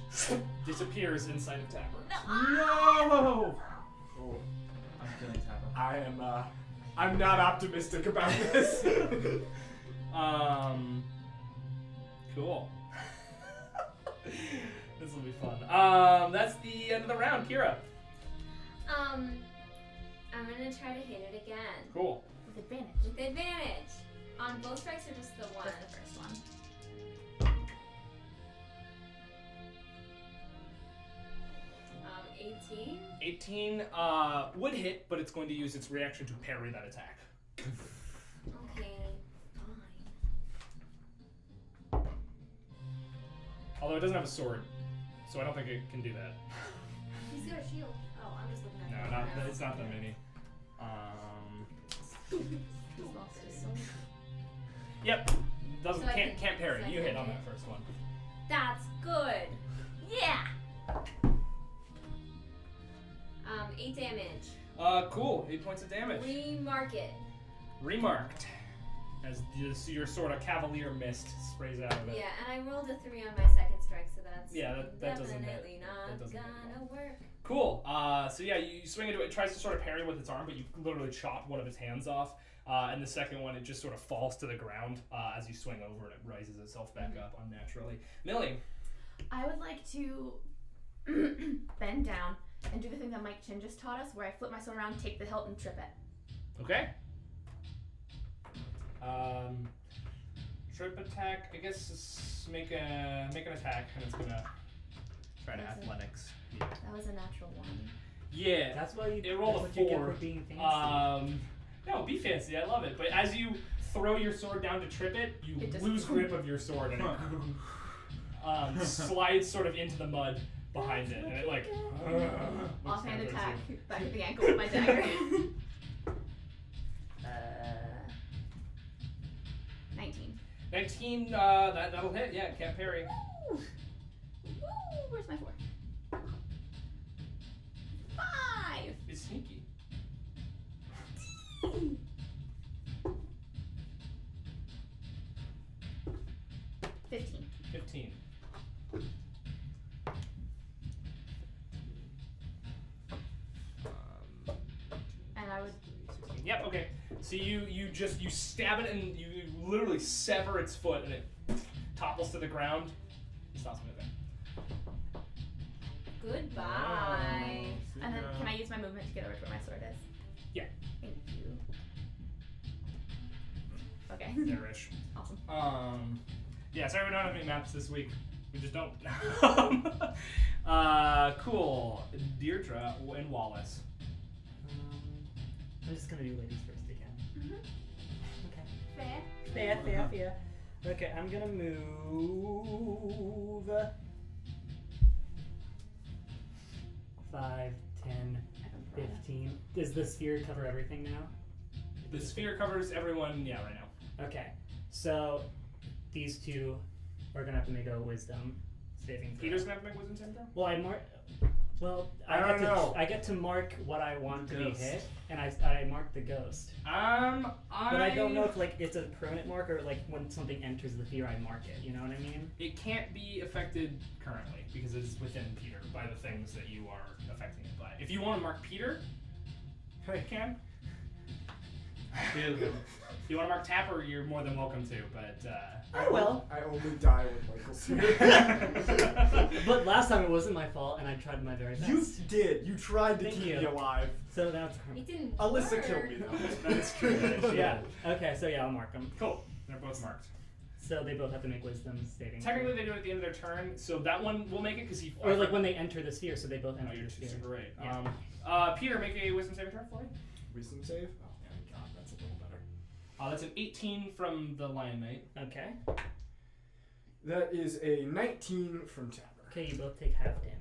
disappears inside of Tapper. No! Oh, I'm killing Tapper. I am, I'm not optimistic about this. Cool. This will be fun. That's the end of the round, Kira. I'm gonna try to hit it again. Cool. With advantage. With advantage. On both strikes or just the one? Just the first one. 18. 18 would hit, but it's going to use its reaction to parry that attack. Okay, fine. Although it doesn't have a sword, so I don't think it can do that. He's got a shield. Oh, I'm just looking at No, it. not it's not that many. He's lost his soul. Yep. Doesn't So I can't can- parry. so I You can hit on hit? that first one. That's good. Yeah. 8 damage. Cool. 8 points of damage. Remark it. Remarked. As your sort of cavalier mist sprays out of it. Yeah, and I rolled a 3 on my second strike, so that's Yeah, that doesn't hit. definitely not That doesn't hit gonna work. Cool. So yeah, you swing into it. It tries to sort of parry with its arm, but you literally chop one of its hands off. And the second one, it just sort of falls to the ground as you swing over, and it rises itself back up unnaturally. Millie. I would like to bend down and do the thing that Mike Chin just taught us, where I flip my sword around, take the hilt, and trip it. Okay. Trip attack. I guess just make an attack, and it's gonna try to Okay. athletics. That was a natural 1. Yeah. That's why you. It rolled that's a what you get 4. for being fancy. No, be fancy. I love it. But as you throw your sword down to trip it, you It just- lose grip of your sword, and it slides sort of into the mud behind it, and it like. Offhand looks attack, towards back of the ankle with my dagger. 19. 19. That'll hit. Yeah, can't parry. Woo! Woo! Where's my 4? 5! It's sneaky. 15. 15. And I would. 16. Yep. Okay. So you stab it and you literally sever its foot, and it topples to the ground. It stops moving. Goodbye. And then can I use my movement to get over to where my sword is? Yeah. Thank you. Okay. There-ish. Awesome. Yeah, sorry we don't have any maps this week. We just don't. Cool. Deirdre and Wallace. I'm just gonna do ladies first again. Okay. Fair. Fair. Okay, I'm gonna move 5, 10, 15. Does the sphere cover everything now? The sphere covers everyone, yeah, right now. Okay, so these two are gonna have to make a wisdom saving throw. Peter's gonna have to make wisdom saving throw? Well, I mark. Well, I don't know. I get to mark what I want to be Ghost. hit, and I mark the ghost. But I don't know if like it's a permanent mark or like when something enters the sphere, I mark it. You know what I mean? It can't be affected currently because it is within Peter by the things that you are affecting it by. If you want to mark Peter, you can. Feel him. If you want to mark Tapper, you're more than welcome to, but I will. I only die with Michael's here. But last time it wasn't my fault, and I tried my very best. You did. You tried to Thank keep you. me alive. So that's It didn't Alyssa work. killed me though. that's true. yeah. Okay, so yeah, I'll mark them. Cool. They're both marked. So they both have to make wisdom saving. Technically, they do it at the end of their turn, so that one will make it because he. Or like when they enter the sphere, so they both Oh, enter you're the sphere. super right. Yeah. Peter, make a wisdom saving throw for me. Wisdom save? Oh my god, that's a little better. That's an 18 from the Lion Knight. Okay. That is a 19 from Tapper. Okay, you both take half damage.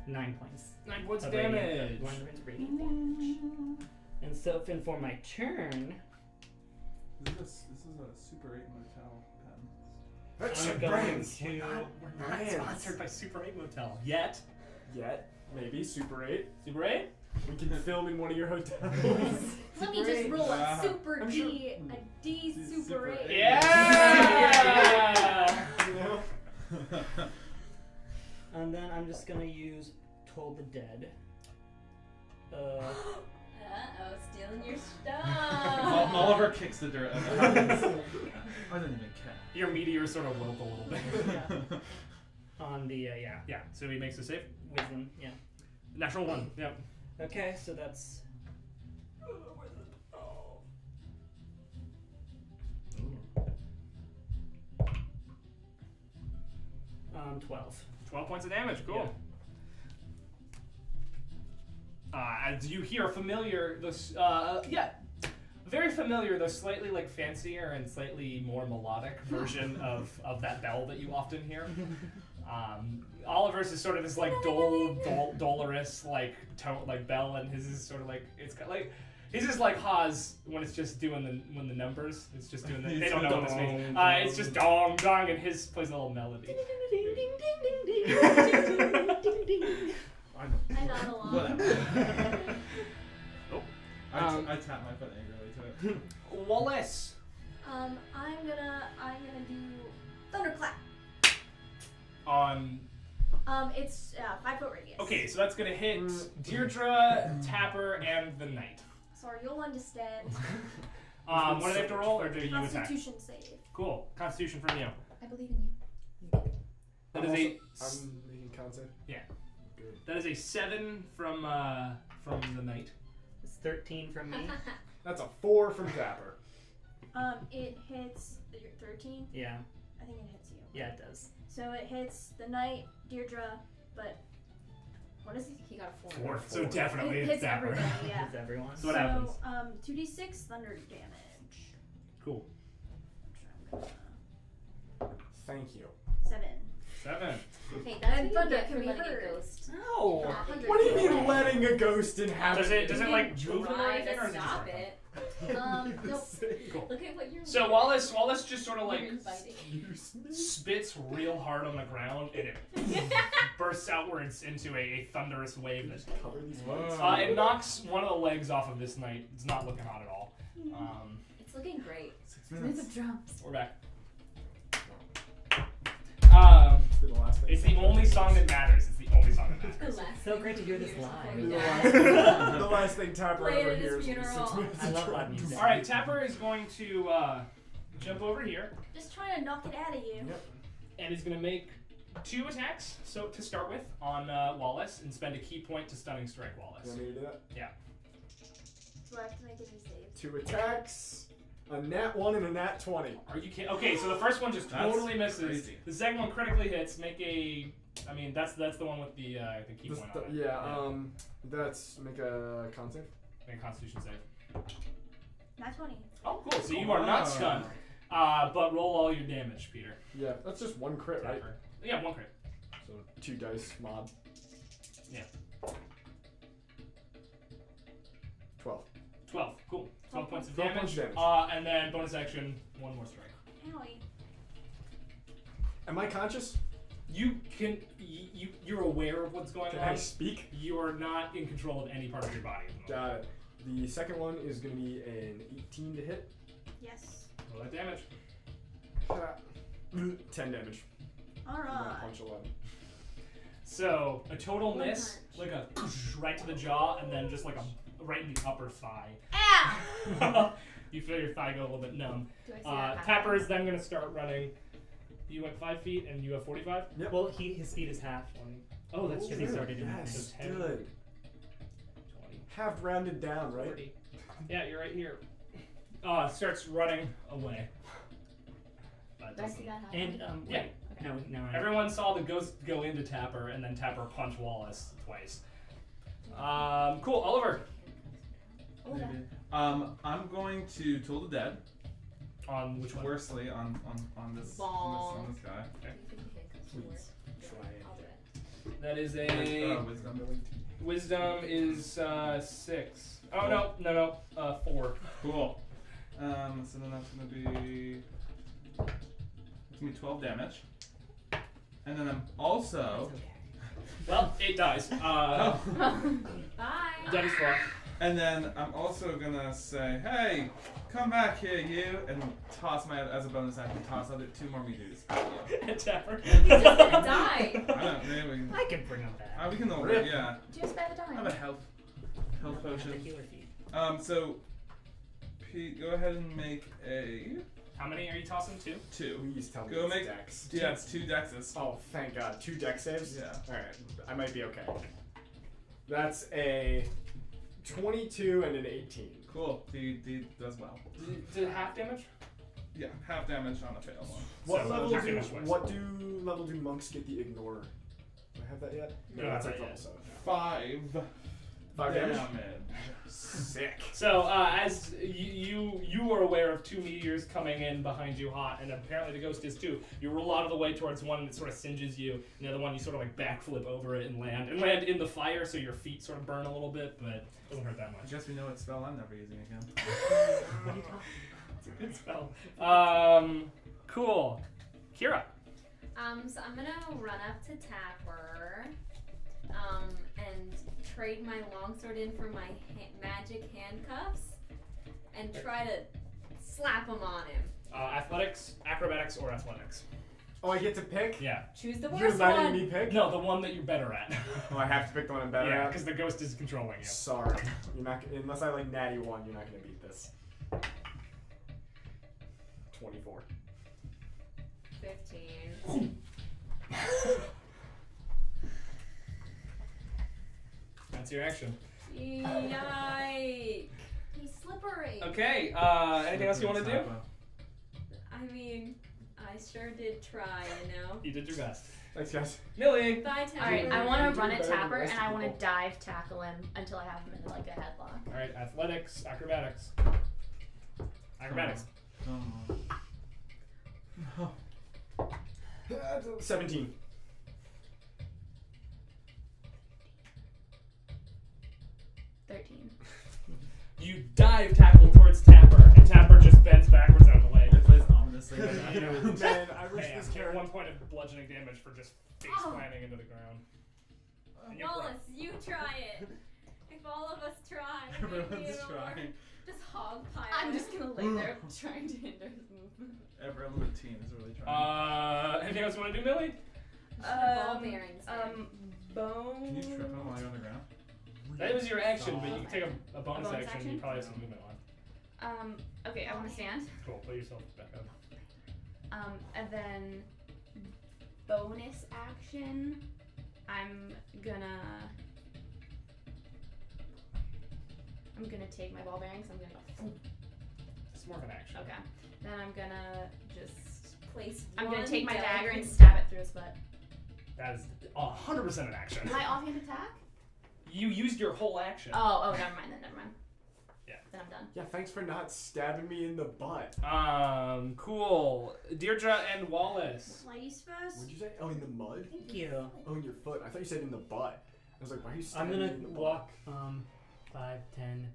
Nine points. 9 points of Of radiant- damage. radiant damage. And so, for my turn, This is a Super 8 motel pen. That's I'm your going brains. to. We're not Brands. sponsored by Super 8 Motel yet. Yet, maybe Super 8. Super 8? We can film in one of your hotels. Let me just roll a Wow. Super I'm D, sure- a D Super Super 8. eight. Yeah! You know? And then I'm just gonna use Toll the Dead. Uh-oh, stealing your Ol- stuff. Oliver kicks the dirt. out of the house. I don't even care. Your meteor sort of wilt a little bit. On the yeah, Yeah, so he makes a save. wisdom, yeah. Natural 1. Yep. Okay, so that's 12. 12 points of damage. Cool. As you hear familiar, very familiar, though slightly like fancier and slightly more melodic version of that bell that you often hear. Oliver's is sort of this like dolorous like tone, like bell, and his is sort of like it's kind of like his is like Haas when it's just doing when the numbers. It's just doing the, they don't know what this means. It's just dong dong, and his plays a little melody. I know. I nod along. Whatever. Oh. I tap my foot angrily to it. Wallace. I'm gonna do thunderclap. On. It's 5 foot radius. Okay, so that's gonna hit Deirdre, Tapper, and the Knight. Sorry, you'll understand. What do they have to roll, or do you attack? Constitution save. Cool. Constitution from you. I believe in you. That is I'm making con save. Yeah. Good. that is a 7 from the Knight. It's 13 from me. That's a 4 from Tapper. It hits 13. Yeah, I think it hits you. yeah, it does. So it hits the knight, Deirdre, but what is it? He got a 4. 4. So definitely It hits Tapper. everybody. Yeah. It's everyone. So what happens? 2d6 thunder damage. Cool. Thank you. 7. 7. Hey, that's And what you thunder get can for be letting a heard. ghost. No. 100 What do you feet mean away. letting a ghost inhabit? Does it like You move or try anything, to or is it just stop like- it. Nope. Cool. Look at what you're. So Wallace just sort of like You're inviting. spits real hard on the ground, and it bursts outwards into a thunderous wave that Cover these Whoa. it knocks one of the legs off of this knight. It's not looking hot at all. It's looking great. 6 Move minutes. the drums. We're back. The last thing. It's the only song that matters. It's the only song that matters. The last So thing great to he hear this hears before live. he The dies. last, the last thing Tapper Play it ever at his hears is funeral. 6 minutes I of love loud drums. music. All right, Tapper is going to jump over here, Just trying to knock it out of you. Yep. and he's going to make 2 attacks. So to start with on Wallace, and spend a key point to stunning strike Wallace. You want me to do that? Do I have to make any saves? 2 attacks, a nat 1 and a nat 20. Are you kidding? Okay, so the first one just That's totally misses. crazy. The second one critically hits. Make a. I mean, that's the one with the key point on it. Yeah, that's make a con save. Make a Constitution save. Not 20. Oh, cool. So you are not Wow. stunned, but roll all your damage, Peter. Yeah, that's just 1 crit, right? Tapper. Yeah, 1 crit. So 2 dice mod. 12. 12. Cool. 12 points of 12 damage. points of damage. And then bonus action, one more strike. Owie. Am I conscious? You can. You're aware of what's going Can on. I speak? You are not in control of any part of your body. At the moment. Got it. The second one is going to be an 18 to hit. Yes. Roll that damage. 10 damage. All I'm gonna right. punch 11. So a total One miss, punch. like a right to the jaw, and then just like a right in the upper thigh. Ah! You feel your thigh go a little bit numb. Do I see that Tapper happen? is then going to start running. You went 5 feet, and you have 45. Yep. Well, his speed is half. Oh, that's Because true. he started in That's the 10. good. 20, Half rounded down, right? 40. Yeah, you're right here. Starts running away. But Did I see that happen? And Yeah. Okay. no, Everyone saw the ghost go into Tapper, and then Tapper punch Wallace twice. Cool, Oliver. Oh, that- Maybe. I'm going to Toll the Dead. On which one? Worsley on this guy. Please. Try it. I'll do it. That is a Wisdom. wisdom is 6. Oh no, 4. Cool. So then that's gonna be 12 damage. And then I'm also Well, it dies. Bye. That is fun. and then I'm also gonna say, hey, come back here, you, and toss my as a bonus action, toss other 2 more meters. Tapper. He's just gonna die. I don't maybe we can, I can bring him back. we can all Rip. yeah. Just by the I have a time. health I have the potion. healer feat. So Pete, go ahead and make a How many are you tossing? 2? 2. Please tell me Go it's make dex. Yeah, it's 2 dexes. Oh, thank God. 2 dex saves? Yeah. Alright, I might be okay. That's a 22 and an 18. Cool. He does well. Did half damage? Yeah, half damage on a fail one. What So, level half do damage twice. level do monks get the ignore? Do I have that yet? No, that's not like yet. level 7. 5 damage? Sick. So as you are aware of 2 meteors coming in behind you hot, and apparently the ghost is too. You roll out of the way towards one that sort of singes you, and the other one you sort of like backflip over it and land in the fire, so your feet sort of burn a little bit, but it doesn't hurt that I much. guess we know what spell I'm never using again. It's a good spell. Cool. Kira. So I'm gonna run up to Tapper, and trade my longsword in for my magic handcuffs, and try to slap him on him. Athletics, acrobatics, or athletics. Oh, I get to pick? Yeah. Choose the You're worst letting one. me pick? No, the one that you're better at. Oh, I have to pick the one I'm better Yeah, at? because the ghost is controlling you. Sorry. You're not, unless I like natty 1, you're not going to beat this. 24. 15. That's your action. Yikes. He's slippery. Okay. Anything else you want to do? I mean, I sure did try, you know. You did your best. Thanks, guys. Millie. Bye, Tapper. Alright, I You're want to doing run better at than the Tapper rest and of I want to people. dive tackle him until I have him in like a headlock. All right. Athletics, acrobatics. Acrobatics. Oh. 17. You dive tackle towards Tapper, and Tapper just bends backwards out of the way. It plays ominously. You know, Man, I wish bam, this take character... 1 point of bludgeoning damage for just face planting into the ground. And you're Wallace, you try it. If all of us try, maybe Everyone's it'll trying. work. Just hog pile. I'm just gonna lay there trying to hinder his movement. Everyone on the team is really trying. Anything else you want to do, Millie? Ball bearings. Bone. Can you trip him while you're on the ground? That was your action, but you can take a bonus, bonus action. action? You probably have some movement on. Okay, I want to stand. Cool. Put yourself back up. And then bonus action, I'm gonna take my ball bearings. I'm gonna go. It's more of an action. Okay. Then I'm gonna just. Place I'm gonna one take my dagger and delicate- stab it through his butt. That is 100% an action. My offhand attack? You used your whole action. Oh, never mind then. Never mind. Yeah. Then I'm done. Yeah, thanks for not stabbing me in the butt. Cool. Deirdre and Wallace. Ladies first. What'd you say? Oh, in the mud? Thank you. Oh, in your foot. I thought you said in the butt. I was like, why are you I'm stabbing me gonna in the butt? walk 5, 10,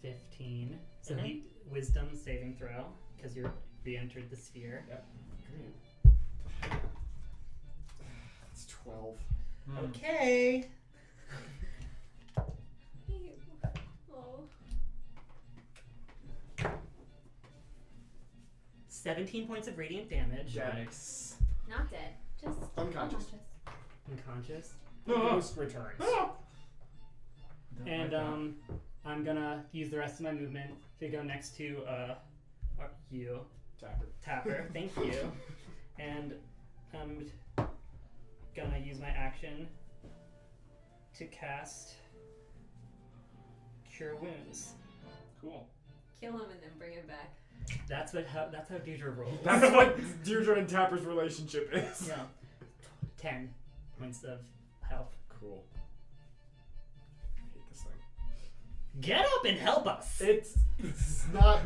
15. So Mhm. he wisdom saving throw because you're re-entered the sphere. Yep. It's 12. Okay. Oh. 17 points of radiant damage. Yikes. Not dead. Just Unconscious. Unconscious. Ghost returns. And I'm gonna use the rest of my movement to go next to you, Tapper. Thank you. And I'm gonna use my action to cast Cure Wounds. Cool. kill him and then bring him back. That's how Deirdre rolls. That's what Deirdre and Tapper's relationship is. Yeah. 10 points of health. Cool. I hate this thing. Get up and help us. It's not.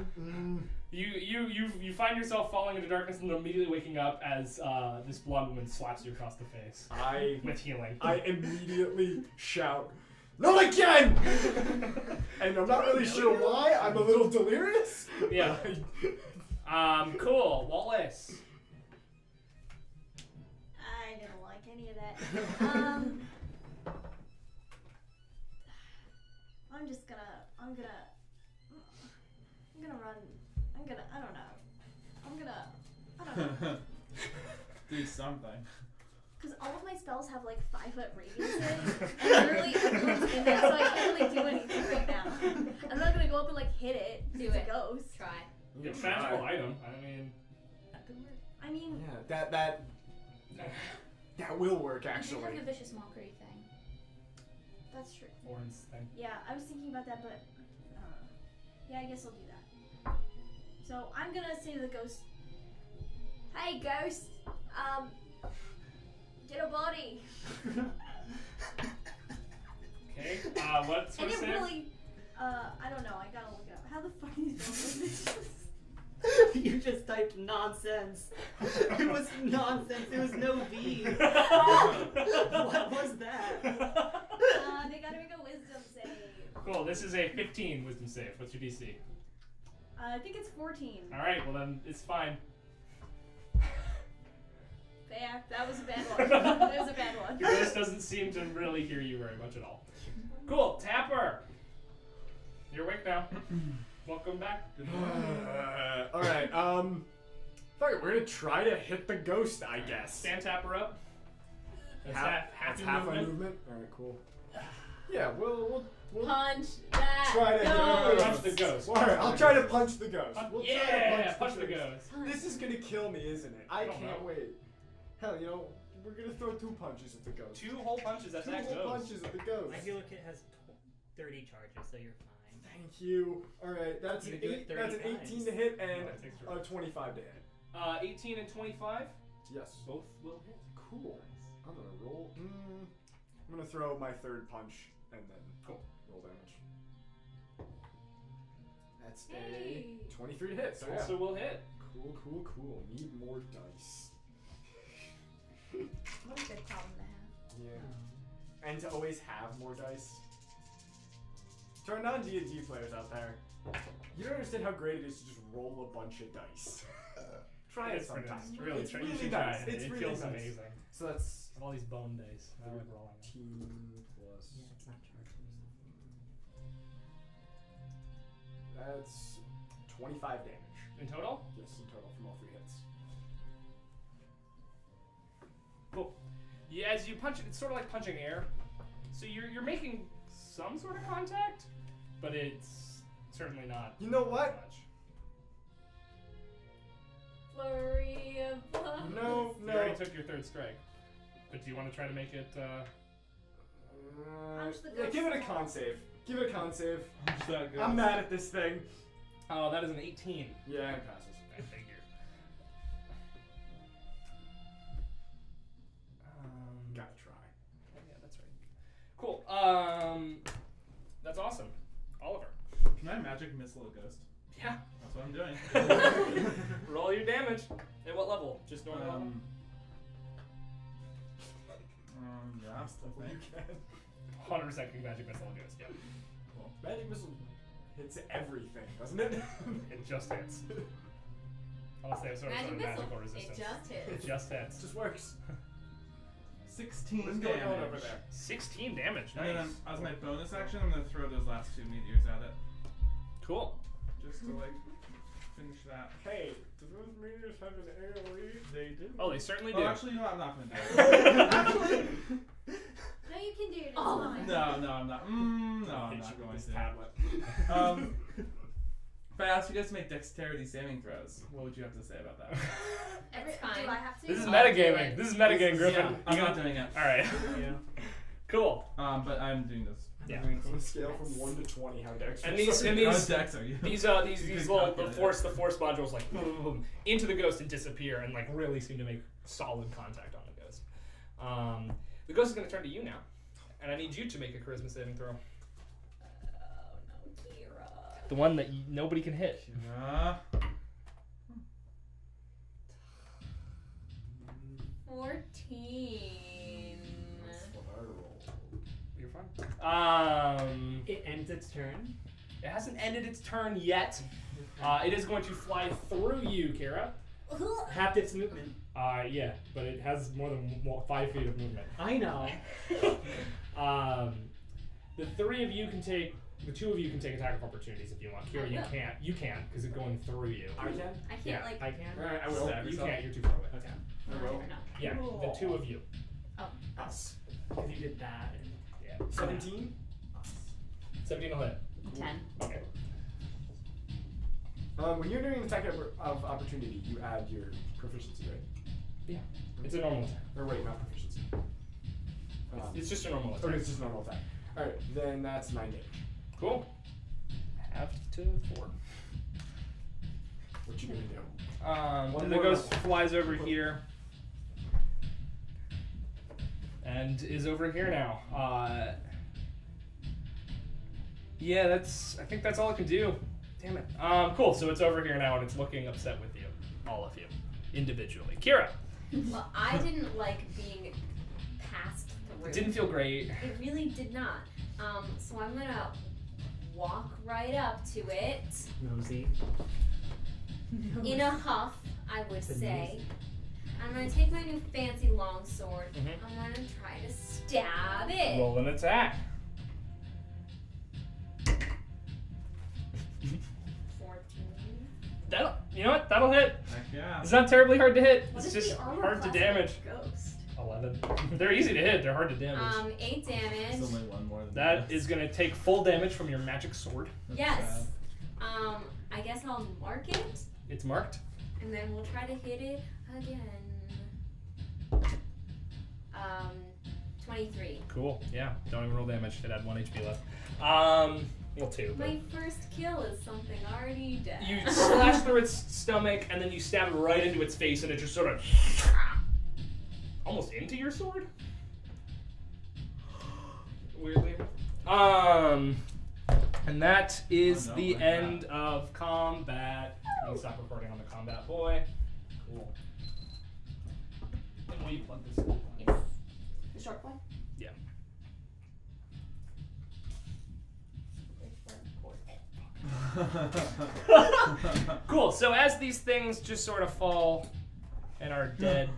You find yourself falling into darkness and immediately waking up as this blonde woman slaps you across the face with healing. I immediately shout, "Not again!" And I'm not really sure why. I'm a little delirious. Yeah. Cool. Wallace. I didn't like any of that. I'm gonna run. I don't know. Do something. Because all of my spells have like 5-foot radiuses, and literally everyone's in it, so I can't really do anything right now. I'm not gonna go up and like hit it. Do it's it. a ghost. Try. Your magical item. I mean, That could work. I mean, Yeah, that will work You actually. have the vicious mockery thing. that's true. Orin's thing. Yeah, I was thinking about that, but yeah, I guess I'll do that. So I'm gonna say to the ghost, "Hey, ghost, get a body." Okay. What sort And of it save? really, I don't know. I gotta look it up. How the fuck are these spells? You just typed nonsense. It was nonsense. There was no V. What was that? They gotta make a wisdom save. Cool. This is a 15 wisdom save. What's your DC? I think it's 14. All right. Well then, it's fine. Yeah, that was a bad one. That was a bad one. Your ghost doesn't seem to really hear you very much at all. Cool. Tapper. You're awake now. Welcome back. All right. Fuck it, we're gonna try to hit the ghost, I guess. Stand Tapper up. That's That's your half my movement. movement. All right, cool. Yeah, we'll Punch that try to ghost. Punch the ghost. All right, I'll try to punch the ghost. We'll try to Yeah, punch the ghost. This is gonna kill me, isn't it? I I don't can't know. wait. Hell, we're gonna throw 2 punches at the ghost. 2 whole punches at 2 that whole ghost. punches at the ghost. My healer kit has 30 charges, so you're fine. Thank you. All right, that's You an can do it 8. That's an 30 18 times. to hit No, and it takes a 25 to hit. 18 and 25. Yes. Both will hit. Cool. I'm gonna roll. I'm gonna throw my 3rd punch and then roll damage. That's Hey. a 23 to hit. So yeah. Also will hit. Cool. Need more dice. What a good problem to have. Yeah. And to always have more dice. To our non-D&D players out there, you don't understand how great it is to just roll a bunch of dice. Try it It's pretty sometime. nice. Really, It's try, really you should nice. try it. It's It really feels nice. amazing. So that's All these bone dice. I like rolling. 13 plus. Yeah, it's not charged. That's 25 damage. In total? Yes, in total from all 3 hits. Cool. Yeah, as you punch it, it's sort of like punching air. So you're making some sort of contact, but it's certainly not You know what? much. Flurry of blows. No. You already took your 3rd strike. But do you want to try to make it? Punch the Yeah, ghost give it a more. con save. Give it a con save. Punch that ghost. I'm mad at this thing. Oh, that is an 18. Yeah, it passes. I figured. Gotta try. Yeah, that's right. Cool. That's awesome. Oliver. Can I magic missile a ghost? Yeah. That's what I'm doing. Roll your damage. At what level? Just normal level? Yeah, I think. You can. 100% magic missile ghost. Yeah. Cool. Magic missile hits everything, doesn't it? It just hits. Unless they have some sort of Magic magical missile. resistance. It just hits. It just It hits. just works. 16 What's damage. going on over there? 16 damage. And then Nice. as my bonus action, I'm gonna throw those last 2 meteors at it, Cool. just to like finish that. Hey, do those meteors have an AoE? They do. Oh, they certainly do. Oh, actually, no, I'm not gonna do it. No, you can do it. It's Oh, fine. No, I'm not. No, I'm Hit not you going with this to. tablet. If I asked you guys to make dexterity saving throws, what would you have to say about that? It's fine. Do I have to? This is I'll metagaming. do it. This is metagaming, Griffin. Yeah, I'm not doing it. All right. Yeah. Cool. But I'm doing this. Yeah. On a scale from 1 to 20, how dexterous And these- are and you? How these- dex are you? These You little can calculate the force modules like boom, boom, boom, into the ghost and disappear and like really seem to make solid contact on the ghost. The ghost is going to turn to you now, and I need you to make a charisma saving throw. Oh no, Kira. The one that nobody can hit. Uh, 14. That's what I rolled. You're fine. It ends its turn. It hasn't ended its turn yet. It is going to fly through you, Kira. Half its movement. Yeah, but it has more than 5 feet of movement. I know. The 3 of you can take. The 2 of you can take attack of opportunities if you want. Kira, you will. can't. You can't because it's going through you. I can? I can't Yeah, like. I can. Alright, I will. Stab You yourself. can't. You're too far away. Okay. I will. No. Yeah, the 2 of you. Us. Because you did that. And... Yeah. 17? 17 will hit. 10. Okay. When you're doing an attack of opportunity, you add your proficiency, right? Yeah. It's a normal attack. Or wait, not proficiency. It's just a normal Okay, attack. it's just a normal attack. Alright, then that's 9 damage. Cool. Half to 4. What you gonna do? One The more ghost level. flies over here. And is over here now. Yeah, I think that's all it can do. Damn it. Cool, so it's over here now and it's looking upset with you. All of you. Individually. Kira! Well, I didn't like being passed through. It didn't feel great. It really did not. So I'm gonna walk right up to it Nosy. in a huff, I would It's a say. I'm gonna take my new fancy longsword. Mhm. I'm gonna try to stab it. Roll an attack. 14. You know what? That'll hit. heck yeah. It's not terribly hard to hit. What It's is just the armor hard to class of damage. a Ghost. 11. They're easy to hit. They're hard to damage. 8 damage. It's only one more than That this. is going to take full damage from your magic sword. That's Yes. sad. I guess I'll mark it, It's marked. and then we'll try to hit it again. 23. Cool. Yeah. Don't even roll damage. It had 1 HP left. Well, 2. But My first kill is something already dead. you slash through its stomach, and then you stab right into its face, and it just sort of almost into your sword. Weirdly. And that is Oh, no, the like end of combat. You can stop recording on the combat boy. Cool. And will you plug this in? Yes. The short one? Yeah. Cool. So as these things just sort of fall and are dead.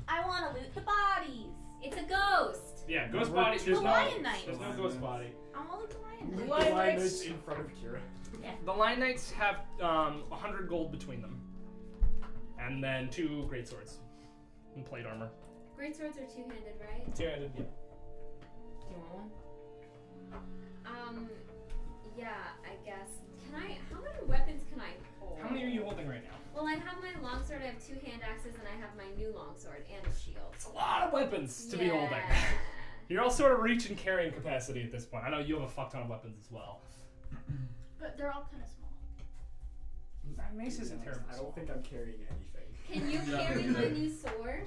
I want to loot the bodies. It's a ghost. Yeah, ghost bodies. There's The no. lion knight. There's no ghost body. I want to loot the lion. The knight. line is in front of Kira. The Lion Knights have 100 gold between them, and then 2 great swords and plate armor. Great swords are two-handed, right? Two-handed, yeah. Do you want one? Yeah, I guess. How many weapons can I hold? How many are you holding right now? Well, I have my longsword, I have 2 hand axes, and I have my new longsword and a shield. It's a lot of weapons to be holding. Yeah. You're all sort of reach and carrying capacity at this point. I know you have a fuck ton of weapons as well. But they're all kind of small. Mace isn't terrible. I don't think I'm carrying anything. Can you Yeah, carry but my you new sword?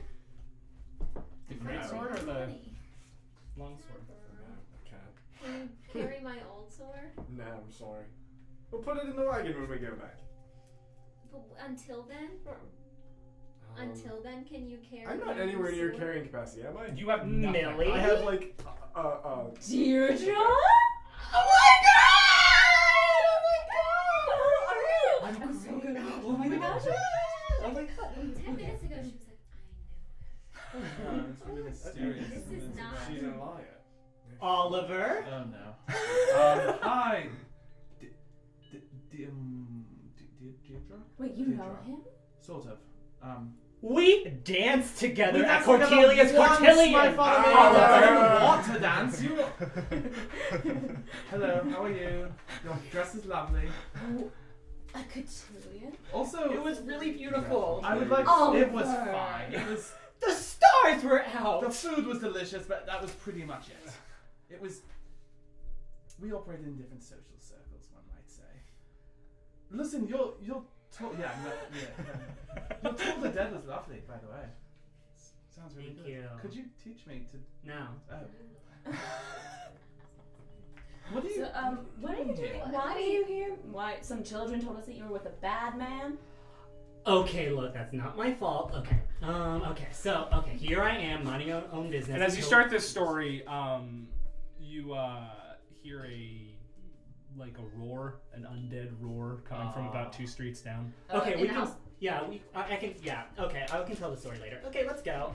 The great sword or the long sword? No, I can't. Can you carry my old sword? Nah, I'm sorry. We'll put it in the wagon when we get back. But until then? Until then, can you carry I'm my not new anywhere near sword? carrying capacity, am I? You have nothing. Millie? I have like, Deirdre? Oh my god! Oh my 10 minutes ago, she was like, I knew it. It's really mysterious. This is isn't it? not- She's a liar. Oliver? Oh no. Hi. Deirdre? Wait, you know him? Sort of. We danced together We at danced together Cortelia's once, Cortelian. My father made Oh, me dance. I no. didn't want to dance. You. Hello. How are you? Your dress is lovely. Oh, a cotillion? Also, It was really beautiful. I would like. Oh, it was Oliver. fine. It was. The stars were out. The food was delicious, but that was pretty much it. It was. We operated in different social circles, one might say. Listen, your talk. Yeah, your talk of the dead was lovely, by the way. Sounds really Thank good. you. Could you teach me to? No. Oh. What do you? So, what are you doing? Why are you here? Why? Some children told us that you were with a bad man. Okay, look, that's not my fault. Okay. Okay, here I am, minding my own business. And as you start this story, you hear a roar, an undead roar coming from about 2 streets down. Okay, in we the can. house. Yeah, I can. Yeah. Okay, I can tell the story later. Okay, let's go.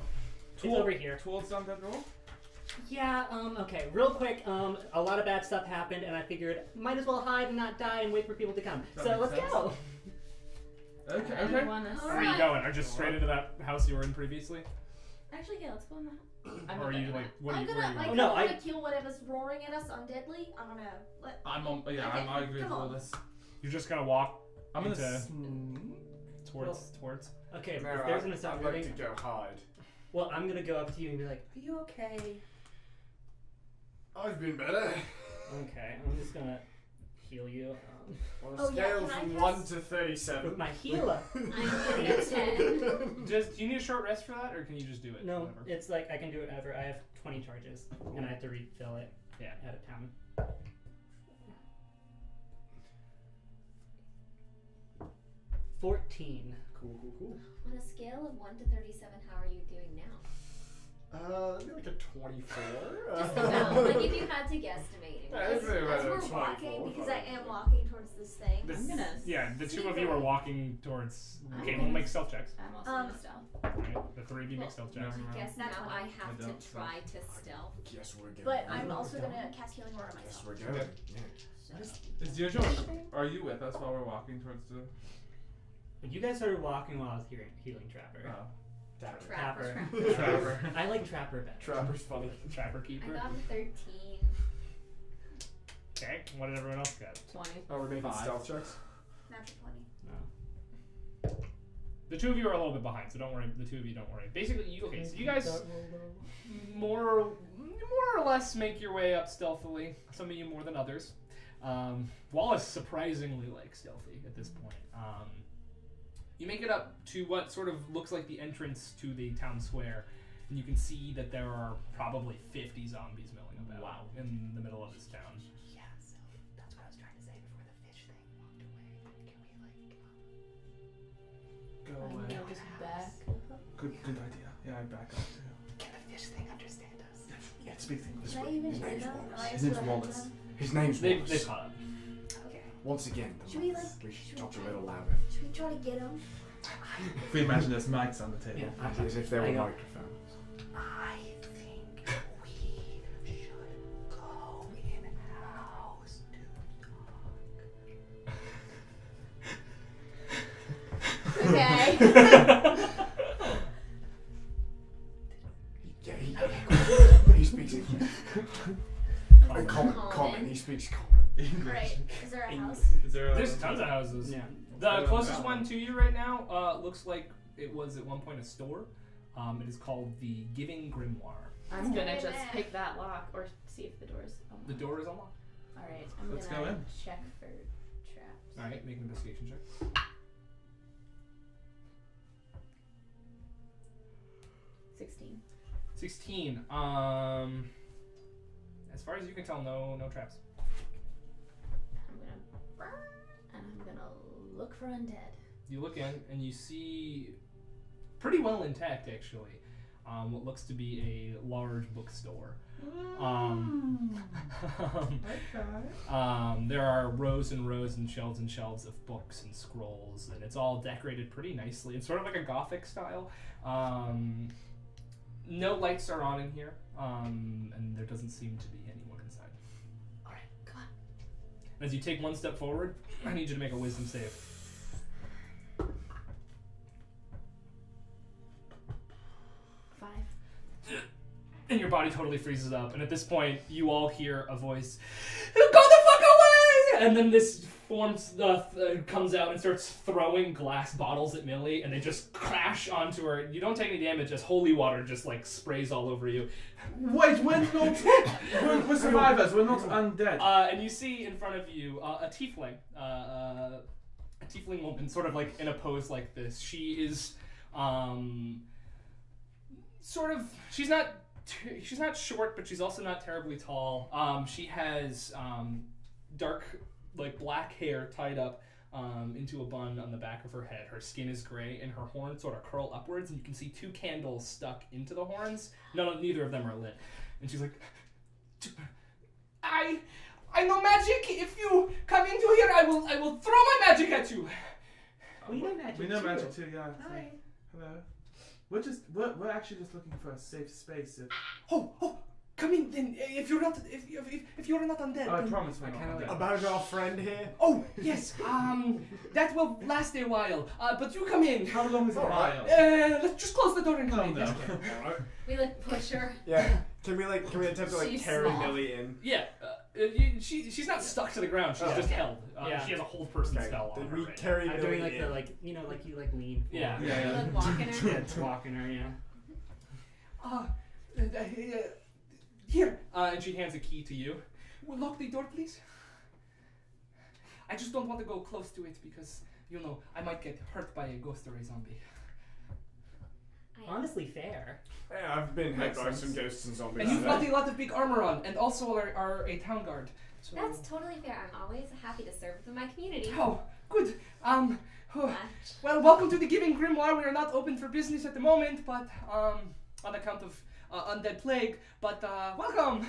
It's over here. Towards undead roll? Yeah. Okay. Real quick. A lot of bad stuff happened, and I figured might as well hide and not die and wait for people to come. That So makes let's sense. go. Okay. Anyone is- Where are you going? Are just straight into that house you were in previously? Actually, yeah, let's go in the house. Or are you like, what are I'm you, gonna, where are you like, going? No, I I- want to kill whatever's roaring at us undeadly. I don't know. Let, I'm on. Yeah, Okay, I agree with come all on. this. You're just gonna walk I'm gonna. Into- sneak. towards. Okay. No, if there's gonna stop I'd like moving. to go hide. Well, I'm gonna go up to you and be like, "Are you okay?" I've been better. Okay. I'm just gonna heal you On a Oh, yeah, scale can I from cast- 1 to with 37. my healer. I'm getting a 10. Do you need a short rest for that, or can you just do it? No, whenever? it's like I can do it ever. I have 20 charges, and I have to refill it. Yeah. Out of town. 14. Cool. On a scale of 1 to 37, how are you doing now? Maybe like a 24. Just about. Like if you had to guesstimate. Yeah, it's really as about a we're 24, walking, because I am probably. walking towards this thing. This- I'm gonna yeah, the 2 of sneak you are away. walking towards. I'm Okay, gonna- we'll make stealth checks. I'm also Um, in stealth. Right? The 3 of you make stealth checks. I guess That's now what I I have don't, to try to stealth. Guess we're going. But I'm also gonna cast healing word on Guess myself. we're going. Okay. Yeah. Is Deirdre? Are you with us while we're walking towards the? You guys started walking while I was healing Trapper. Oh. Trapper. Trapper. I like Trapper better. Trapper's funny. Trapper I keeper. got a 13. Okay, what did everyone else get? 20. Oh, we're making 5. stealth checks? Natural 20. No. The 2 of you are a little bit behind, so don't worry. The 2 of you don't worry. Basically, okay, so you guys more or less make your way up stealthily. Some of you more than others. Wallace surprisingly stealthy at this point. You make it up to what sort of looks like the entrance to the town square, and you can see that there are probably 50 zombies milling about in the middle of this town. Yeah, so that's what I was trying to say before the fish thing walked away. Can we Go away. I'll just back. Good idea. Yeah, I back up too. can the fish thing understand us? Yeah, it speaks English. Can I even His hear name's them? Wallace. Am I His name's supposed to Wallace. them? His name's They Wallace. caught up. Okay. Once again, the Should we, Wallace. like- We should should talk we a little try- louder. Should we try to get them? If we imagine there's mics on the table. Yeah, As if there were I know. microphones. I think we should go in house to talk. Okay. Yeah, he speaks English. Common. He speaks common. English. Right. Is there a house? Is there a? There's tons of houses. Yeah. The closest one to you right now looks like it was at one point a store. It is called the Giving Grimoire. I'm gonna Let's go in just there. pick that lock or see if the door's unlocked. The door is unlocked. Alright, I'm Let's gonna go in. check for traps. All right, make an investigation check. 16. 16. As far as you can tell, no traps. I'm gonna burn and I'm gonna look for undead. You look in and you see, pretty well intact actually, what looks to be a large bookstore. There are rows and rows and shelves of books and scrolls, and it's all decorated pretty nicely. It's sort of like a Gothic style. No lights are on in here, and there doesn't seem to be anyone inside. Alright, come on. As you take one step forward, I need you to make a wisdom save. 5. And your body totally freezes up, and at this point, you all hear a voice, "Go the fuck away!" And then this comes out and starts throwing glass bottles at Millie, and they just crash onto her. You don't take any damage as holy water just like sprays all over you. Wait, we're not. We're survivors. We're not undead. And you see in front of you a tiefling, a tiefling woman, sort of like in a pose like this. She is, sort of. She's not short, but she's also not terribly tall. She has dark, like black hair tied up into a bun on the back of her head. Her skin is gray, and her horns sort of curl upwards, and you can see 2 candles stuck into the horns. Neither of them are lit. And she's like, I know magic. If you come into here, I will throw my magic at you. We know magic. We know too. magic too. Yeah. Hi. Hello. We're actually just looking for a safe space. Oh, come in then. If you're not undead. I then- promise we're not undead. About our friend here. Oh yes. That will last a while. But you come in. How long is the while? Let's just close the door and come in. no. Yes. Alright. We like push her. Yeah. Can we attempt to like She's carry small. Millie in? Yeah. She's not stuck to the ground. She's just held. Yeah. She has a whole person Okay. spell on Then her. we Right now. carry I'm Millie doing like in. the like you like lean. Forward. Yeah. We Yeah. like walking her. Yeah, it's walking her. Yeah. Here. And she hands a key to you. Well, lock the door, please. I just don't want to go close to it because I might get hurt by a ghost or a zombie. Honestly, fair. Yeah, I've been hit Makes by sense. some ghosts and zombies. And you've got a lot of big armor on, and also are a town guard. So. That's totally fair. I'm always happy to serve with my community. Oh, good. Much. Well, welcome to the Giving Grimoire. We are not open for business at the moment, but on account of undead plague. But welcome.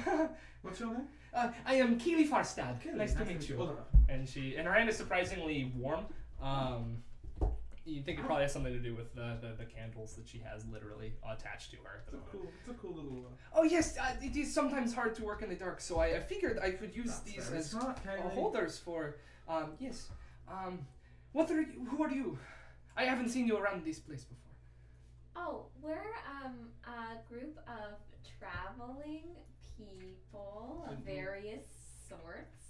What's your name? I am Keely Farstad. Keely, Nice to meet you. Oliver. And her hand is surprisingly warm. You think it probably has something to do with the candles that she has literally attached to her. It's a cool little. Oh yes, it is sometimes hard to work in the dark, so I figured I could use That's these very as smart, Kaylee. holders for. Yes. What are you? Who are you? I haven't seen you around this place before. Oh, we're a group of traveling people of various sorts.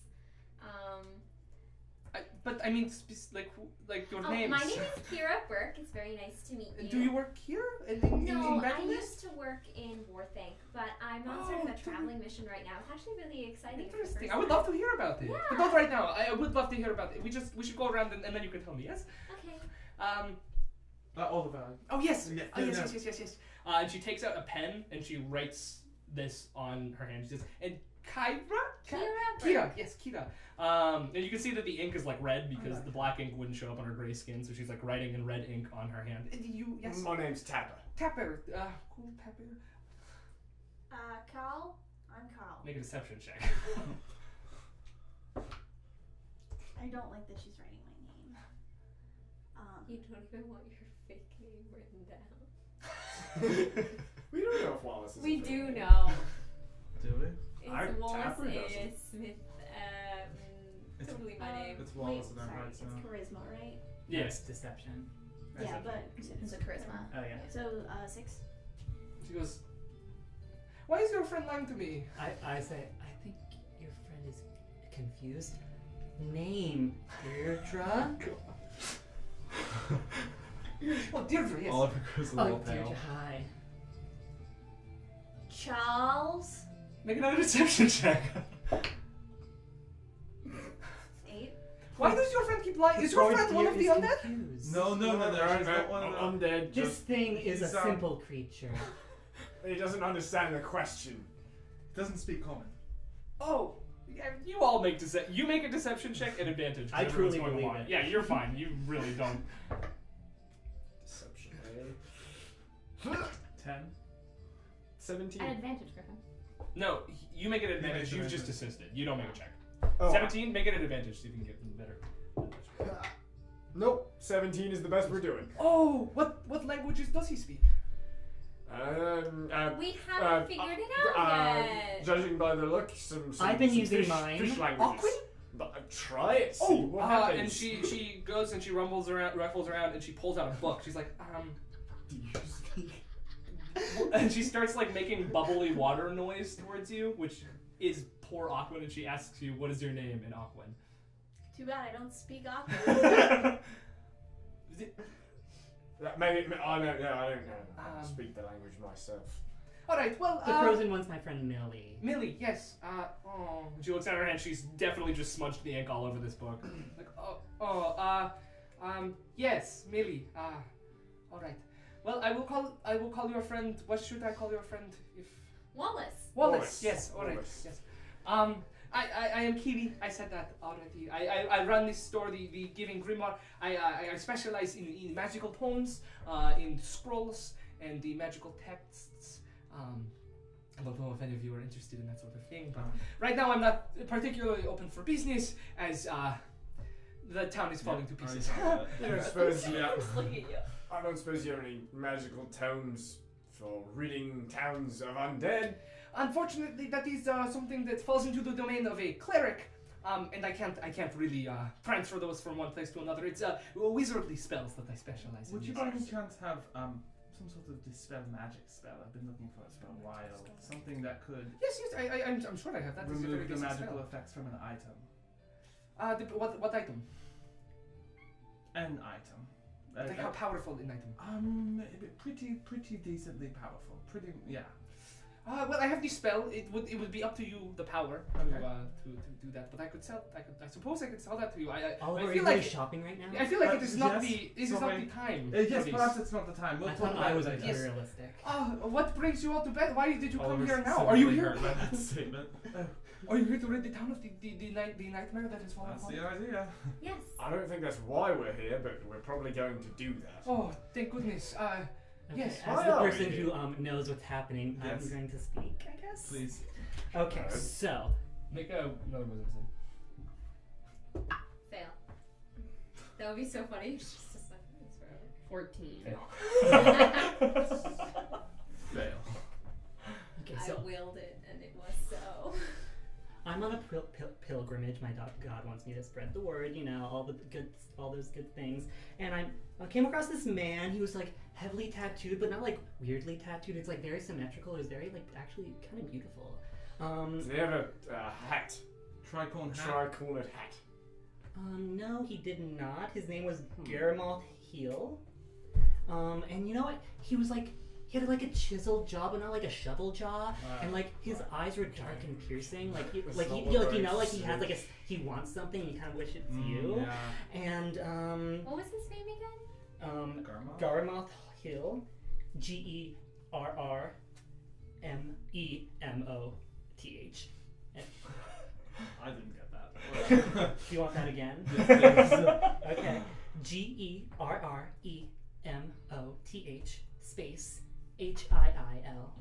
But I mean, like your names. My name is Kira Burke. It's very nice to meet you. Do you work here in No, I Bettlenest? used to work in Warthank, but I'm on sort of a traveling mission right now. It's actually really exciting. It's the Interesting. first I would time. love to hear about it. Yeah. But not right now. I would love to hear about it. We should go around and then you can tell me. Yes. Okay. Oliver. Oh yes. Yeah, Yes. And she takes out a pen and she writes this on her hand. She says, "And Kira." Kira. Yes, Kira. And you can see that the ink is like red because the black ink wouldn't show up on her gray skin, so she's like writing in red ink on her hand. Yes. My name's Tapper. Tapper. Cool Tapper. Carl? I'm Carl. Make a deception check. I don't like that she's writing my name. You don't even want your fake name written down. We don't know if Wallace is. We a do thing. know. Do we? It's Wallace Tapper doesn't. is Smith. It's- Totally my name. It's Wallace and sorry, I'm right. it's So. charisma, right? Yes. Deception. Yeah, but It's a charisma. Oh yeah. so 6. She goes, "Why is your friend lying to me?" I say, I think your friend is confused. Name, Deirdre. Oh, Deirdre, yes. Oliver goes a Oh, little Deirdre, pale. hi. Charles? Make another deception check. 8. Why does your friend keep lying? Is your friend one of the undead? No, There she's not one of them. undead. This Just thing is a he's, simple creature. he doesn't understand the question. Doesn't speak common. Oh, yeah, you all make you make a deception check at advantage. 'cause I everyone's truly going believe along. it. Yeah, you're fine. You really don't. Deception. 10. 17. An advantage, Griffin. No, you make an advantage. makes You've an just advantage. assisted. You don't make a check. Oh, 17, make it an advantage. See if you can get better. Nope. 17 is the best we're doing. Oh, what languages does he speak? We haven't figured it out yet. Judging by the look, some I've been some using fish, mine. Fish languages. But try it. See what happens. And she goes and she rifles around, and she pulls out a book. She's like, Do you speak? and she starts like making bubbly water noise towards you, which is poor Aquin, and she asks you, "What is your name?" in Aquin. Too bad I don't speak Aqua. Maybe I don't know. I don't know. I don't speak the language myself. All right. Well, The frozen one's my friend Millie. Millie, yes. She looks at her hand. She's definitely just smudged the ink all over this book. Like, yes, Millie. All right. Well, I will call your friend. What should I call your friend? If Wallace. Wallace. Yes. All right. Wallace. Yes. I am Kiwi. I said that already. I run this store, the Giving Grimoire. I specialize in magical poems, in scrolls, and the magical texts. I don't know if any of you are interested in that sort of thing, but right now I'm not particularly open for business as the town is falling to pieces. I don't suppose you. Just looking at you. I don't suppose you have any magical tomes for ridding towns of undead. Unfortunately, that is something that falls into the domain of a cleric, and I can't really transfer those from one place to another. It's wizardly spells that I specialize in. Would you by any chance have some sort of dispel magic spell? I've been looking for it for a while. Something that could Yes, I'm sure I have that. It's a very remove the basic magical spell. effects from an item. What item? An item. Like how powerful an item? Pretty decently powerful. Pretty, yeah. Well, I have the spell. It would be up to you, the power, Okay. to do that. But I suppose I could sell that to you. Oliver, I are feel you like really shopping right now? I feel like it is not yes, not sorry. the time. Yes, for this. perhaps it's not the time. We'll I talk thought about I was it later. materialistic. What brings you all to bed? Why did you come Oliver's here now? Are you severely here? hurt by that statement. Are you here to rid the town of the nightmare that has fallen That's upon the it? idea. Yes. I don't think that's why we're here, but we're probably going to do that. Oh, thank goodness. Okay, Yes. as why the are we person here? who knows what's happening, Yes. I'm going to speak, I guess. Please. Okay, Alright. so Make another wisdom save. Fail. That would be so funny. It's just a second. It's forever. 14. Fail. okay, I so willed it, and it was so. I'm on a pilgrimage. My God wants me to spread the word, all those good things. And I came across this man. He was like heavily tattooed, but not like weirdly tattooed. It's like very symmetrical. It was very like actually kind of beautiful. Does he have a hat? Tricorn hat. Tri-cornered hat. No, he did not. His name was Garamoth Heel. And you know what? He had like a chiseled jaw, but not like a shovel jaw, and like his eyes were dark and piercing. Like he has like he wants something, and you kind of wish it's you. Yeah. And What was his name again? Garamoth Hill, Germemoth. I didn't get that. Do you want that again? Yes, Okay. GERREMOTH space HIIL.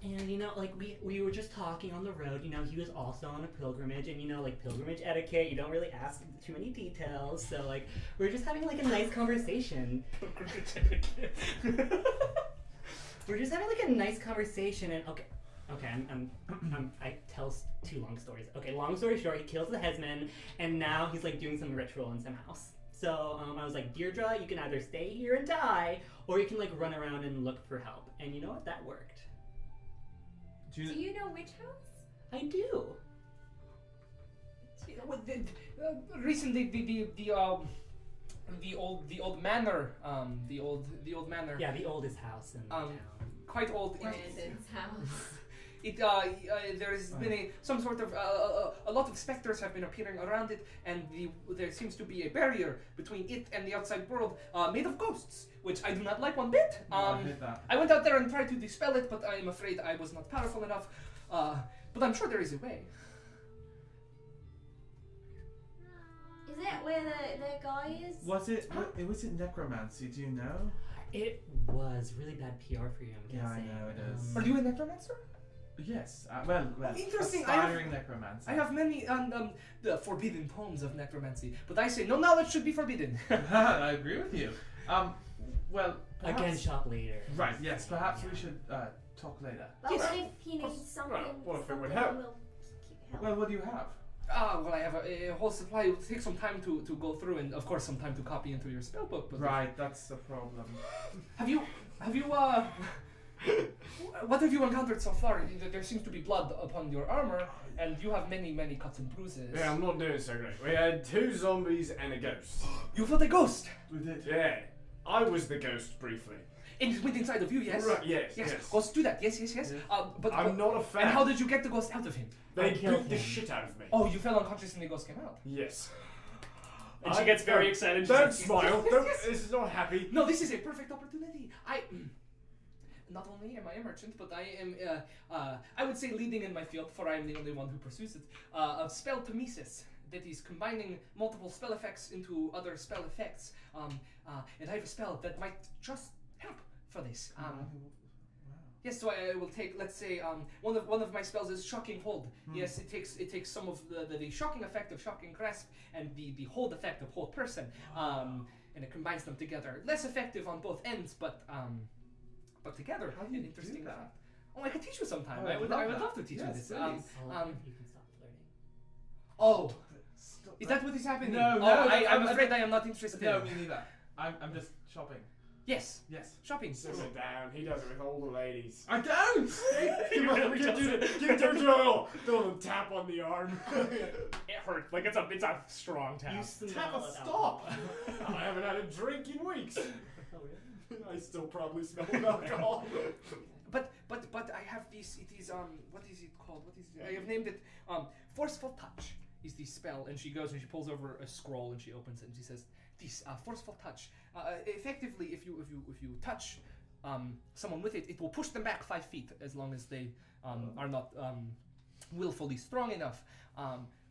And like we were just talking on the road, he was also on a pilgrimage, and like pilgrimage etiquette, you don't really ask too many details, so like we were just having like a nice conversation. We're just having like a nice conversation, and okay, I tell two long stories. Okay, long story short, he kills the headsman, and now he's like doing some ritual in some house. So I was like, Deirdre, you can either stay here and die, or you can like run around and look for help. And you know what? That worked. Do you know which house? I do. Recently, the old manor, the old manor. Yeah, the oldest house in town. Quite old. Brandon's house. There has been some sort of a lot of specters have been appearing around it, and there seems to be a barrier between it and the outside world, made of ghosts, which I do not like one bit. I hate that. I went out there and tried to dispel it, but I am afraid I was not powerful enough. But I'm sure there is a way. Is that where the guy is? Was it necromancy? Do you know? It was really bad PR for you, I'm Yeah, I guessing. know it is. Are you a necromancer? Yes. Well, Interesting. aspiring necromancer. I have many the forbidden poems of necromancy, but I say no knowledge should be forbidden. I agree with you. Well, perhaps, Again, shop later. Right. Yes. Perhaps we should talk later. Well, Yes. what if he needs something? what if it would something help? will help? Well, what do you have? Well, I have a whole supply. It will take some time to go through, and of course, some time to copy into your spellbook. But Right. That's the problem. Have you what have you encountered so far? There seems to be blood upon your armor, and you have many cuts and bruises. Yeah, I'm not doing so great. We had 2 zombies and a ghost. You felt a ghost. We did. Yeah, I was the ghost briefly. And it went inside of you, yes? Right, yes. Ghosts do that, yes. But I'm not a fan. And how did you get the ghost out of him? They killed beat the him. shit out of me. Oh, you fell unconscious and the ghost came out. Yes. And she gets very excited. She's Don't like, smile. yes, Don't, yes. This is not happy. No, this is a perfect opportunity. Not only am I a merchant, but I am, I would say leading in my field, for I am the only one who pursues it, of spell pamesis, that is combining multiple spell effects into other spell effects. And I have a spell that might just help for this. Yes, so I will take, let's say, one of my spells is Shocking Hold. Yes, it takes some of the shocking effect of Shocking Grasp and the hold effect of Hold Person, and it combines them together. Less effective on both ends, but together, How do you an interesting do that? effect. Oh, I could teach you sometime. Oh, I would love to teach you Yes, this. please. You can stop flirting. Oh, Stop is that what is happening? No, Oh, no, I'm afraid I am not interested. No, me neither. I'm just shopping. Yes, Yes. shopping. Sit down. He does it with all the ladies. I don't. Come on, give Deirdre a little tap on the arm. It hurt. Like it's a strong tap. You smell Tap a of stop. alcohol. I haven't had a drink in weeks. Oh, really? I still probably smell of alcohol. But I have these. It is what is it called? What is it? I have named it Forceful Touch. Is the spell, and she goes and she pulls over a scroll and she opens it and she says, "This Forceful Touch. Effectively, if you touch someone with it, it will push them back 5 feet as long as they are not willfully strong enough."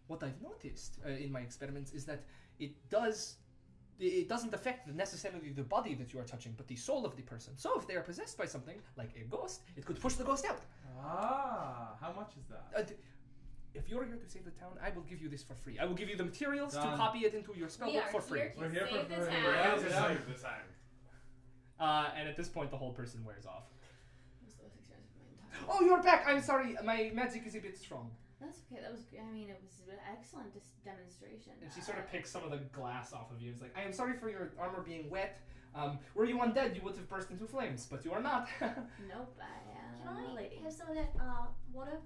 What I've noticed in my experiments is that it doesn't affect necessarily the body that you are touching, but the soul of the person. So if they are possessed by something like a ghost, it could push the ghost out. How much is that? If you're here to save the town, I will give you this for free. I will give you the materials to Done. copy it into your We spellbook are for free. here to We're here for save the free. town. We're here to Yeah. save the town. And at this point, the whole person wears off. It was the most experience of my entire Oh, you're back! I'm sorry, my magic is a bit strong. That's okay. That was. I mean, it was an excellent demonstration. And she sort of picks some of the glass off of you. It's like, I am sorry for your armor being wet. Were you undead, you would have burst into flames, but you are not. Nope. I am Can a I lady. have some of that water?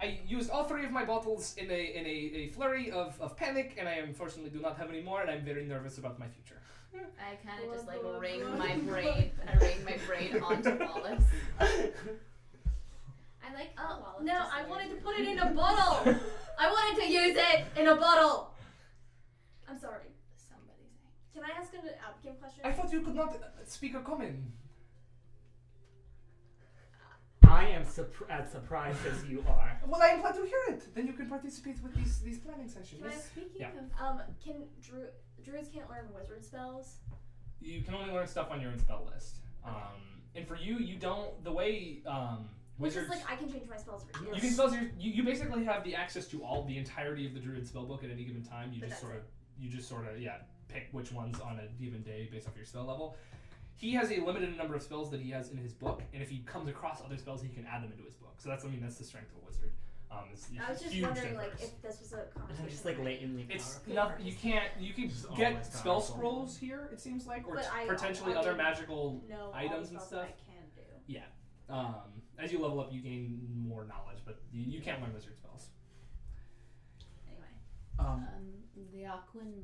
I used all 3 of my bottles in a flurry of panic, and I unfortunately do not have any more, and I'm very nervous about my future. I kind of just like ring my braid. I ring my braid onto Wallace. I like Oh, Wallace no, just I like- wanted to put it in a bottle. I wanted to use it in a bottle. I'm sorry. Somebody's saying. Can I ask an outcome question? I thought you could not speak or common. I am as surprised as you are. Well, I am glad to hear it. Then you can participate with these planning sessions. Can I- Speaking Yeah. of, Can druids can't learn wizard spells? You can only learn stuff on your own spell list. And for you, you don't. The way Which is wizards. like I can change my spells for You can spells. You basically have the access to the entirety of the druid spellbook at any given time. You But just that's sort of pick which ones on a given day based off your spell level. He has a limited number of spells that he has in his book, and if he comes across other spells, he can add them into his book. So that's the strength of a wizard. It's I was just huge wondering like difference. if this was a I'm conversation. just like latently It's powerful. not. You can Just get always spell powerful. scrolls here. It seems like, or But I potentially already other magical know items all and the spells stuff. that I can do. As you level up, you gain more knowledge, but you can't learn wizard spells. Anyway. the Aquan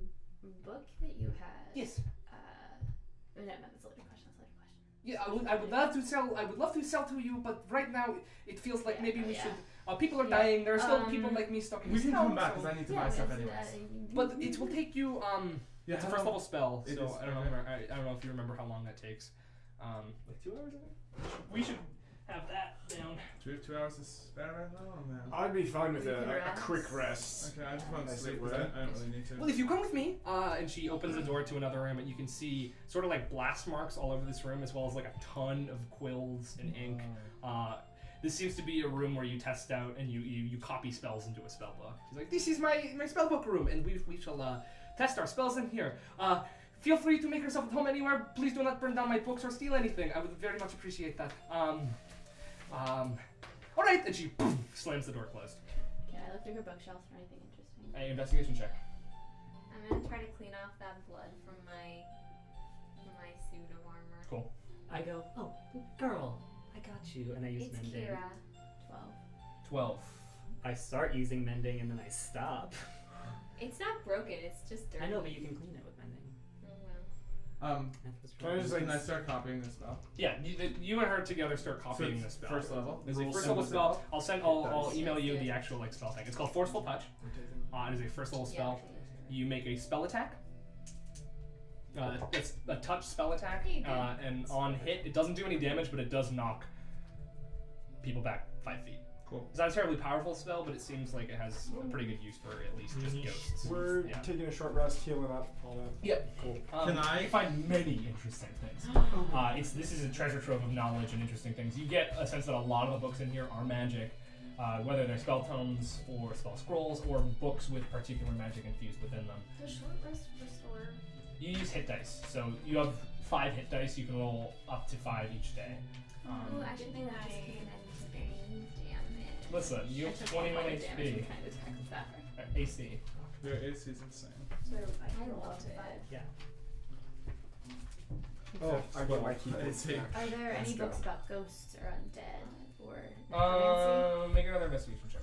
book that you had. Yes. No, that's a later question. That's a later question. Yeah, I would love to sell. I would love to sell to you, but right now it feels like Yeah, maybe we yeah. should. People are Yeah. dying. There are still people like me stuck in We this can town. come back so- because I need to buy stuff anyways. But it will take you. Yeah, It's a how first long- level spell, It so is, I don't okay. know. I don't know if you remember how long that takes. Like 2 hours, I think. We should. have that down. Do we have 2 hours to spare right now? Or no? I'd be fine with We can a rest. quick rest. Okay, I just want to Nice sleep little because I room. don't really need to. Well, if you come with me, and she opens the door to another room, and you can see sort of like blast marks all over this room, as well as like a ton of quills and ink. This seems to be a room where you test out and you copy spells into a spell book. She's like, this is my spell book room, and we shall test our spells in here. Feel free to make yourself at home anywhere. Please do not burn down my books or steal anything. I would very much appreciate that. All right, and she slams the door closed. Can I look through her bookshelf for anything interesting? An investigation check. I'm gonna try to clean off that blood from my suit of armor. Cool. I go, oh, girl, I got you, and I use It's mending. Kira. 12. I start using mending and then I stop. It's not broken. It's just dirty. I know, but you can clean it with mending. Oh well. That's what's Can I wrong. just, like, Can I start copying the spell? Yeah, you and her together start copying So the spell. first level? It's a Rules first and level the spell. spell? I'll email you the actual like spell thing. It's called Forceful Touch. It is a first level spell. You make a spell attack. It's a touch spell attack, There you go. and on hit, it doesn't do any damage, but it does knock people back 5 feet. Cool. It's not a terribly powerful spell, but it seems like it has a pretty good use for at least just ghosts. We're Yeah. taking a short rest, healing up, all that. Yep. Cool. Can I- You find many interesting things. This is a treasure trove of knowledge and interesting things. You get a sense that a lot of the books in here are magic, whether they're spell tomes or spell scrolls or books with particular magic infused within them. Does short rest restore? You use hit dice, so you have 5 hit dice. You can roll up to 5 each day. Ooh, actually, that just came in damage. Listen, you I have took 21 all my damage HP. from trying to attack with that. AC. Your AC is insane. So I I can roll up love to it. 5. Yeah. Oh, I got my keyboard AC. back. Are there Let's any go. books about ghosts or undead or necromancy? Make another investigation check.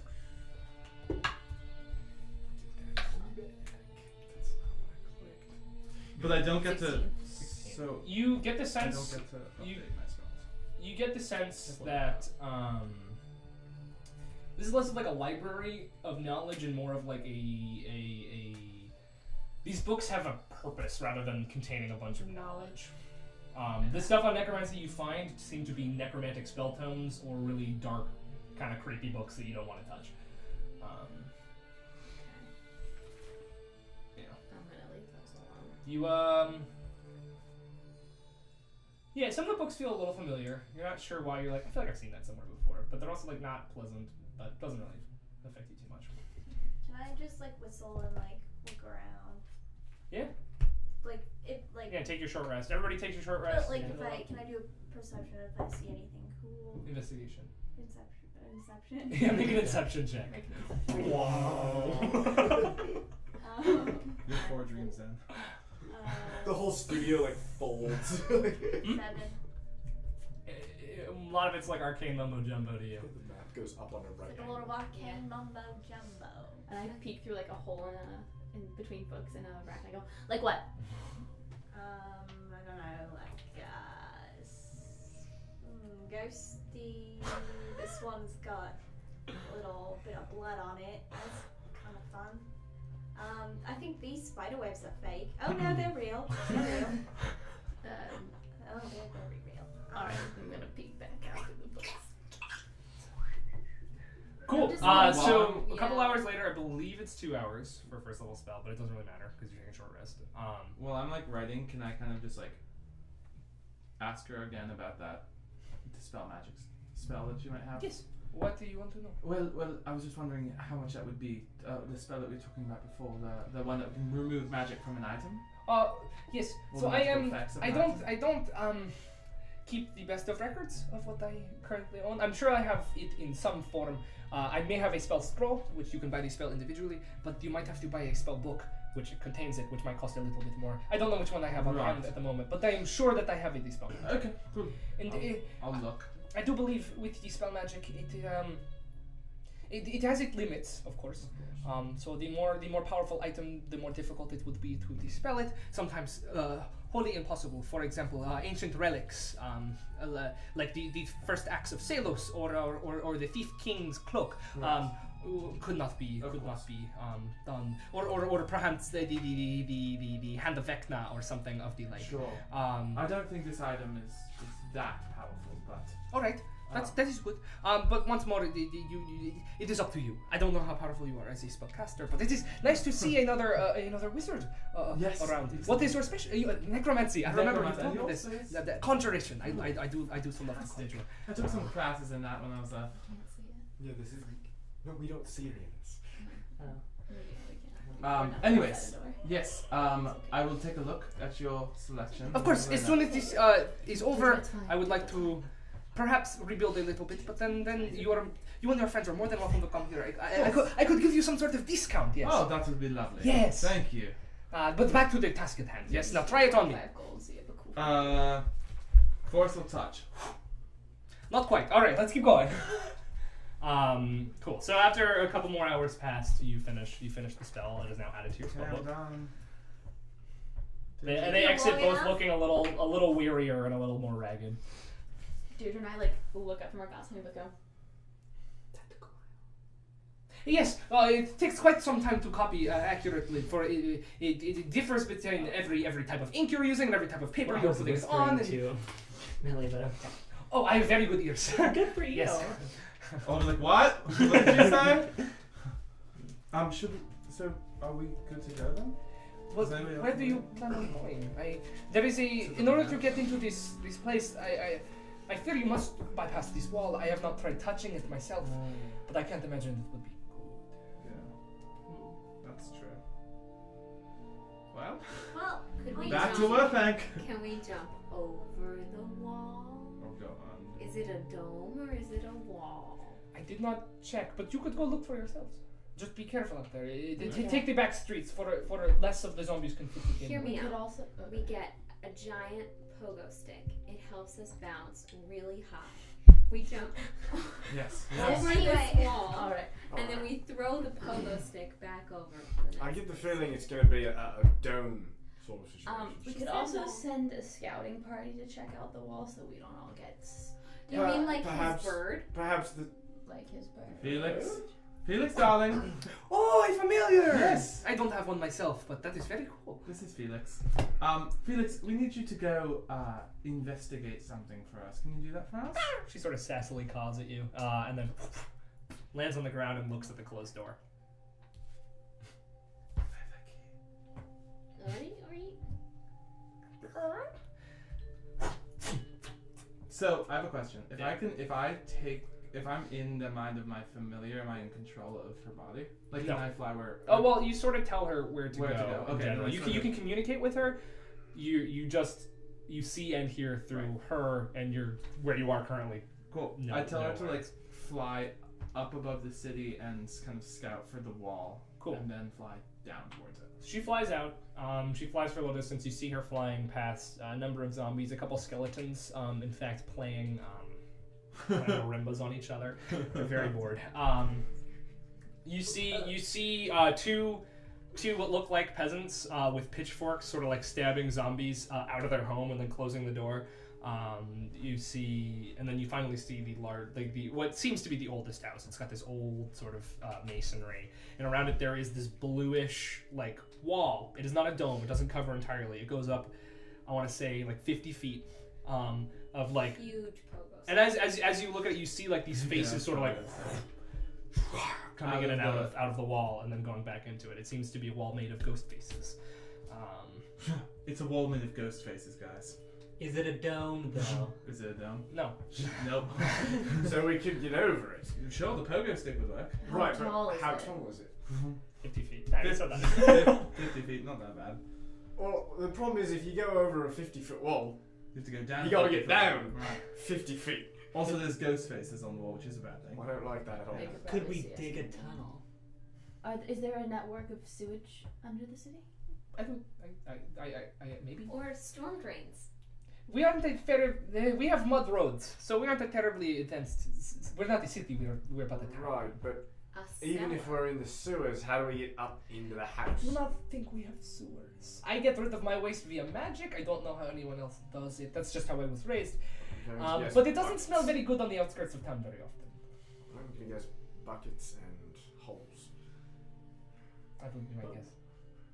But I don't get to. 16. So You get the I don't sense. get to update you- my spells. You get the sense that this is less of like a library of knowledge and more of like a these books have a purpose rather than containing a bunch of knowledge. The stuff on necromancy you find seem to be necromantic spell tomes or really dark, kind of creepy books that you don't want to touch. Yeah. I'm gonna leave those alone. You yeah, some of the books feel a little familiar. You're not sure why. You're like, I feel like I've seen that somewhere before, but they're also like not pleasant, but it doesn't really affect you too much. Can I just like whistle and like look around? Yeah. Like if like. Yeah, take your short rest. Everybody takes your short But rest. like Yeah. can I do a perception if I see anything cool? Investigation. Inception. Yeah, make an inception check. Make an Wow. Your 4 dreams then. The whole studio like folds. 7. A lot of it's like arcane mumbo jumbo to you. The map goes up on the right. Like a little arcane mumbo jumbo. And I peek through like a hole in between books in a rack and I go, like what? I don't know, like ghosty. This one's got a little bit of blood on it. That's kind of fun. I think these spider webs are fake. Oh no, they're real. They're real. Oh, they're very real. Alright, I'm gonna peek back out through the books. Cool. Just So a couple yeah. hours later, I believe it's 2 hours for a first level spell, but it doesn't really matter because you're taking a short rest. Well, I'm like writing. Can I kind of just like ask her again about that dispel magic spell that you might have? Yes. What do you want to know? Well, I was just wondering how much that would be. The spell that we were talking about before, the one that can remove magic from an item. Yes. Or So the I magical am. effects of I an don't. item. I don't keep the best of records of what I currently own. I'm sure I have it in some form. I may have a spell scroll, which you can buy the spell individually, but you might have to buy a spell book, which contains it, which might cost a little bit more. I don't know which one I have on Right. hand at the moment, but I am sure that I have it, the spell book. Okay, cool. And I'll look. I do believe with the spell magic, it has its limits, of course. So the more powerful item, the more difficult it would be to dispel it. Sometimes wholly impossible. For example, ancient relics, like the first axe of Salos or the Thief King's cloak, could not be Of course. done, or perhaps the hand of Vecna or something of the like. Sure. I don't think this item is that powerful, but All right. That is good. But once more, it is up to you. I don't know how powerful you are as a spellcaster, but it is nice to see another wizard Yes, around. exactly. What is your special? Necromancy. I remember you Necromancy, told me this. and you also- The conjuration. I do so love the Fantastic. conjure. I took some classes in that when I was Can't see it. Yeah, this is. No, we don't see any of this. Maybe we can. We're not anyways, outside the door. yes. I will take a look at your selection. Of course, Very as soon nice. as this is over, That's fine. I would like to perhaps rebuild a little bit. But then you and your friends are more than welcome to come here. I could give you some sort of discount. Yes. Oh, that would be lovely. Yes. Thank you. But back to the task at hand. Yes. Now try it on me. 5 gold, so you have a cool. Forceful touch. Not quite. All right, let's keep going. Cool. So after a couple more hours passed, you finish the spell. It is now added to your spell Well book. done. And they You're exit long both enough? looking a little wearier and a little more ragged. Deirdre and I like look up from our glass and we both go. Yes, it takes quite some time to copy accurately. For it differs between every type of ink you're using and every type of paper I you're was putting it whispering on. And, to Millie, but oh, I have very good ears. good for you. Yes. Oh, like what? What did you say? Should we? So, are we good to go then? Well, Does anybody else where do you want plan on going? There is in order to get into this place, I fear you must bypass this wall. I have not tried touching it myself, but I can't imagine it would be good. Yeah, that's true. Well, Well, could we back to jump? work, thank. Can we jump over the wall? Oh, go on. Is it a dome or is it a wall? I did not check, but you could go look for yourselves. Just be careful out there. Okay. Take the back streets for less of the zombies can fit Hear in. me We could out. also. We get a giant pogo stick. It helps us bounce really high. We jump Yes. over Yes. this wall, Alright. and then we throw the pogo stick back over. The I next get the feeling it's going to be a dome sort of situation. We could also send a scouting party to check out the wall so we don't all get Do you mean like perhaps- his bird? Perhaps the. like his bird. Felix. Felix, darling. Oh, I'm familiar! Yes. I don't have one myself, but that is very cool. This is Felix. Felix, we need you to go investigate something for us. Can you do that for us? She sort of sassily caws at you, and then lands on the ground and looks at the closed door. So I have a question. If I'm in the mind of my familiar, am I in control of her body? Like, No. can I fly where? Oh well, you sort of tell her where to Where to go. go. in Okay, general. nice. You can communicate with her. You see and hear through her and where you are currently. Cool. No, I tell her no to worries. fly up above the city and kind of scout for the wall. Cool. And then fly down towards it. She flies out. She flies for a little distance. You see her flying past a number of zombies, a couple skeletons. In fact, playing marimbas on each other. They're very bored. You see two what look like peasants with pitchforks, sort of like stabbing zombies out of their home and then closing the door. You see, and then you finally see the what seems to be the oldest house. It's got this old sort of masonry, and around it there is this bluish like wall. It is not a dome. It doesn't cover entirely. It goes up, I want to say like 50 feet of like. Huge pogo stick. And as you look at it, you see like these faces sort of like coming in and out of the wall and then going back into it. It seems to be a wall made of ghost faces. It's a wall made of ghost faces, guys. Is it a dome though? Is it a dome? No. Nope. So we could get over it. Sure, the pogo stick would work. How Right, tall but is how it? tall is it? 50 feet. I already said that. 50 feet, not that bad. Well, the problem is if you go over a 50-foot wall, You have to go down. You gotta 50 get feet. down. Right. 50 feet. Also, there's ghost faces on the wall, which is a bad thing. I don't like that at all. They could Could probably we see us. dig a tunnel? Is there a network of sewage under the city? I think maybe. Or storm drains. We aren't we have mud roads, so we aren't a terribly intense. We're not a city. We're about a town. Right, but A even if cellar. we're in the sewers, how do we get up into the house? I do not think we have sewers. I get rid of my waste via magic. I don't know how anyone else does it. That's just how I was raised. Yes, But it doesn't buckets. smell very good on the outskirts of town very often. I'm gonna guess buckets and That would be my guess.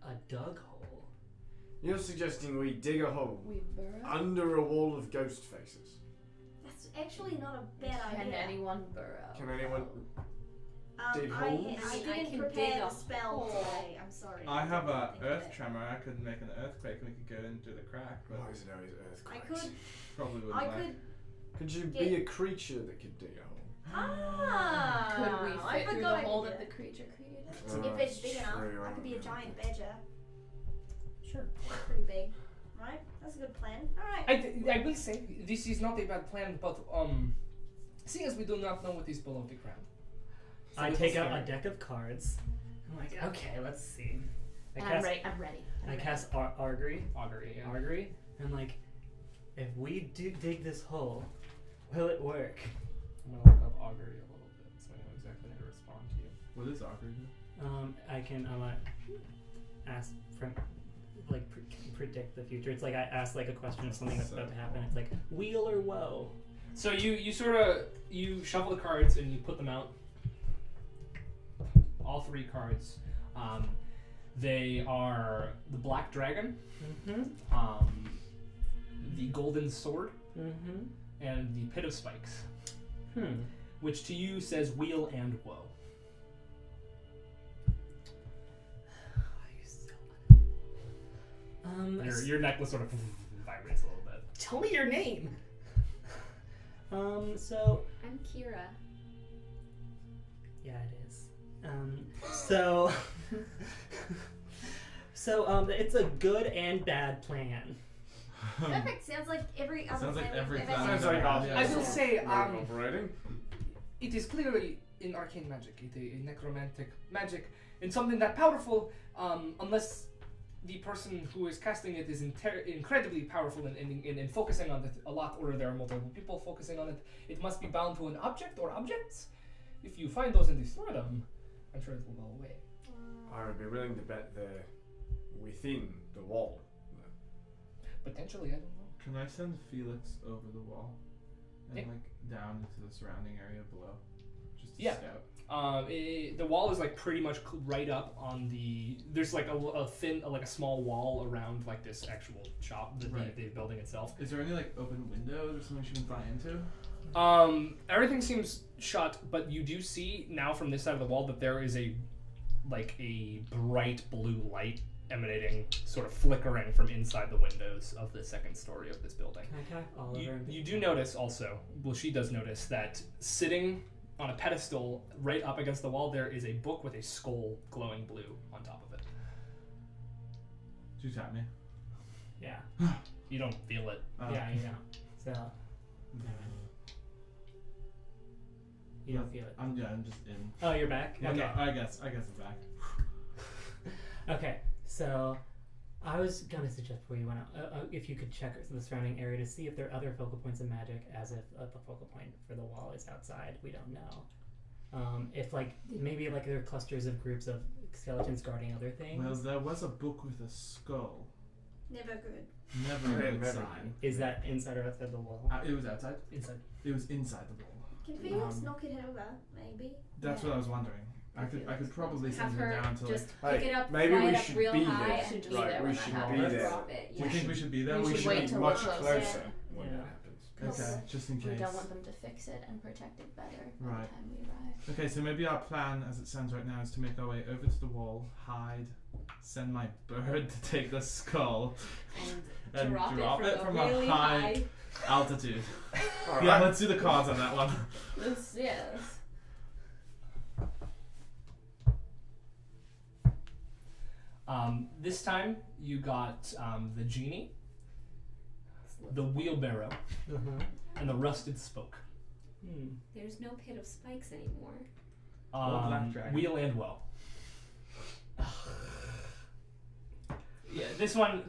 A dug hole. You're suggesting we dig a hole We burrow. under a wall of ghost faces. That's actually not a bad Can idea. anyone burrow? Can anyone? dig I holes? didn't I can dig prepare a the spell hole. today. I'm sorry. I have didn't a think of earth it. tremor. I could make an earthquake. We could go into the crack, but Why is it always I earthquakes? could. probably wouldn't I like. could. Could you get- be a creature that could dig a hole? Ah. Could we I fit through the forgot I hole could that do the creature created? If Oh, it's that's big enough, true, I could be a yeah. giant badger. Sure. That's pretty big, right? That's a good plan. All right. I will say this is not a bad plan, but seeing as we do not know what is below the ground, it's a I little take out scary. a deck of cards. I'm like, okay, let's see. I I'm cast, ready. I'm ready. I cast Augury. Augury. Yeah. Augury. And I'm like, if we do dig this hole, will it work? I'm gonna look up augury a little bit so I know exactly how to respond to you. What is awkward? I can ask from like predict the future. It's like I ask like a question of something that's about to happen. It's like wheel or woe. So you sort of you shuffle the cards and you put them out. All 3 cards. They are the Black Dragon, Mm-hmm. the Golden Sword, Mm-hmm. and the Pit of Spikes, Hmm. which to you says wheel and woe. Your necklace sort of vibrates a little bit. Tell me your name. So I'm Kira. yeah, it is. So it's a good and bad plan. Perfect. Sounds like every other Sounds like plan every we've plan ever Sounds had. like Yeah. our I will say, operating. it is clearly in arcane magic, a necromantic magic, and something that powerful, unless the person who is casting it is incredibly powerful and focusing on it a lot, or there are multiple people focusing on it, it must be bound to an object or objects. If you find those and destroy them, I'm sure it will go away. I would be willing to bet they're within the wall. Potentially, I don't know. Can I send Felix over the wall and Yeah. like down into the surrounding area below, just to Yeah. scout? The wall is like pretty much right up on the. There's like a thin, like a small wall around like this actual shop, the building itself. Is there any like open windows or something she can fly into? Everything seems shut, but you do see now from this side of the wall that there is a bright blue light emanating, sort of flickering from inside the windows of the second story of this building. Can I attack Oliver? You do notice also, well, she does notice that sitting on a pedestal right up against the wall there is a book with a skull glowing blue on top of it. Did you tap me? Yeah. You don't feel it. Oh. Yeah, you know. So you don't feel it. I'm just in. Oh, you're back? Yeah, Okay. no, I guess I'm back. Okay, so I was gonna suggest before you went out, if you could check the surrounding area to see if there are other focal points of magic, as if the focal point for the wall is outside. We don't know. If like maybe like there are clusters of groups of skeletons guarding other things. Well, there was a book with a skull. Never good. Never a good Never. sign. Is that inside or outside the wall? It was outside. Inside. It was inside the wall. Can Felix Um, knock it over, maybe? That's what I was wondering. I could probably Have send her her down to like. just Hey, pick it up, maybe fly we it up should real be high, there. and Should just be Right, there we when should that be happens. there. drop it. Do you Yeah. think we should be there? We We should should wait be till much we're close. closer Yeah. when Yeah. that happens. Okay, just in We case. don't want them to fix it and protect it better by Right. the time we arrive. Okay, so maybe our plan, as it stands right now, is to make our way over to the wall, hide, send my bird to take the skull, And and drop it from a really high altitude. All Yeah, right. let's do the cards on that one. Yes. This time you got the genie, the wheelbarrow, Uh-huh. and the rusted spoke. There's no pit of spikes anymore. Black dragon. Wheel and woe. Yeah, this one,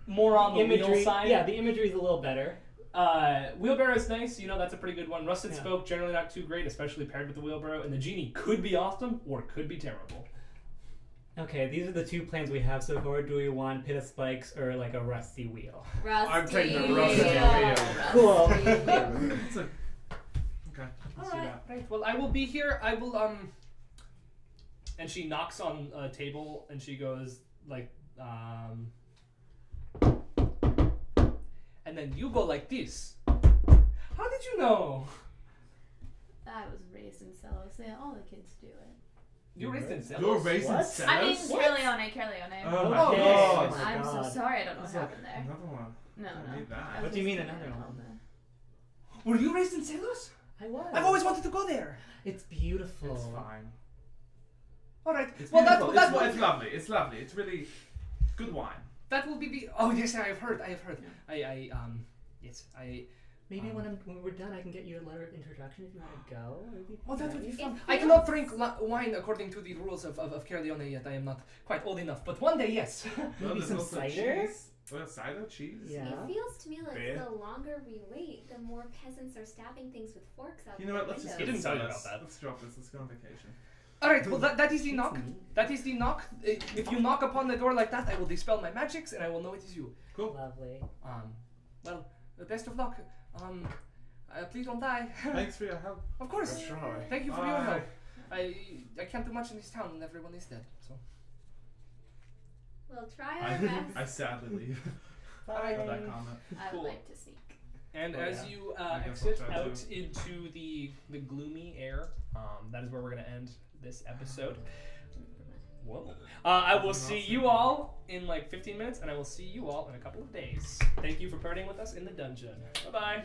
more on the Imagery, wheel side. yeah, the imagery is a little better. Wheelbarrow is nice, you know, that's a pretty good one. Rusted Yeah. spoke, generally not too great, especially paired with the wheelbarrow. And the genie could be awesome or could be terrible. Okay, these are the 2 plans we have so far. Do we want Pit of Spikes or like a rusty wheel? Rusty. I'm taking the rusty wheel. wheel. Cool. It's a- okay, let's do Alright, that. right. Well, I will be here. I will, and she knocks on a table and she goes like, and then you go like this. How did you know? I was raised in Celos. Yeah, all the kids do it. You raised in Celos? You're raised in What? Celos? I mean, What? Carleone. Oh my Oh, god. yes. my I'm so God. sorry. I don't know what That's like happened there. another one. No, I no. need that. I What was do you mean just another thinking one? about that. Were you raised in Celos? I was. I've always wanted to go there. It's beautiful. It's fine. All right. It's Well, beautiful. that It's lovely. It's lovely. It's really good wine. that will be. Oh yes, I have heard. Yes, Maybe when we're done, I can get you a letter of introduction if you want to go. Oh, that would be It fun. feels- I cannot drink wine according to the rules of Caerleone yet. I am not quite old enough. But one day, yes. Maybe there's some also cider? cheese. Well, cider, cheese. Yeah. It feels to me like Beer. the longer we wait, the more peasants are stabbing things with forks out You know what? their Let's just He windows. didn't tell you Celos. about that. Let's drop this. Let's go on vacation. All right. Well, that is the It's knock. neat. That is the knock. If you knock upon the door like that, I will dispel my magics and I will know it is you. Cool. Lovely. Well, best of luck. Please don't die. Thanks for your help. Of course. I'll try. Thank you for Bye. your help. I can't do much in this town and everyone is dead. So. We'll try our best. I sadly leave. Bye. With that comment. I Cool. would like to sneak. And Oh, as yeah. you I guess exit I'll try out too. into the gloomy air, that is where we're going to end this episode. Whoa. I will see you all in like 15 minutes, and I will see you all in a couple of days. Thank you for partying with us in the dungeon. Bye-bye.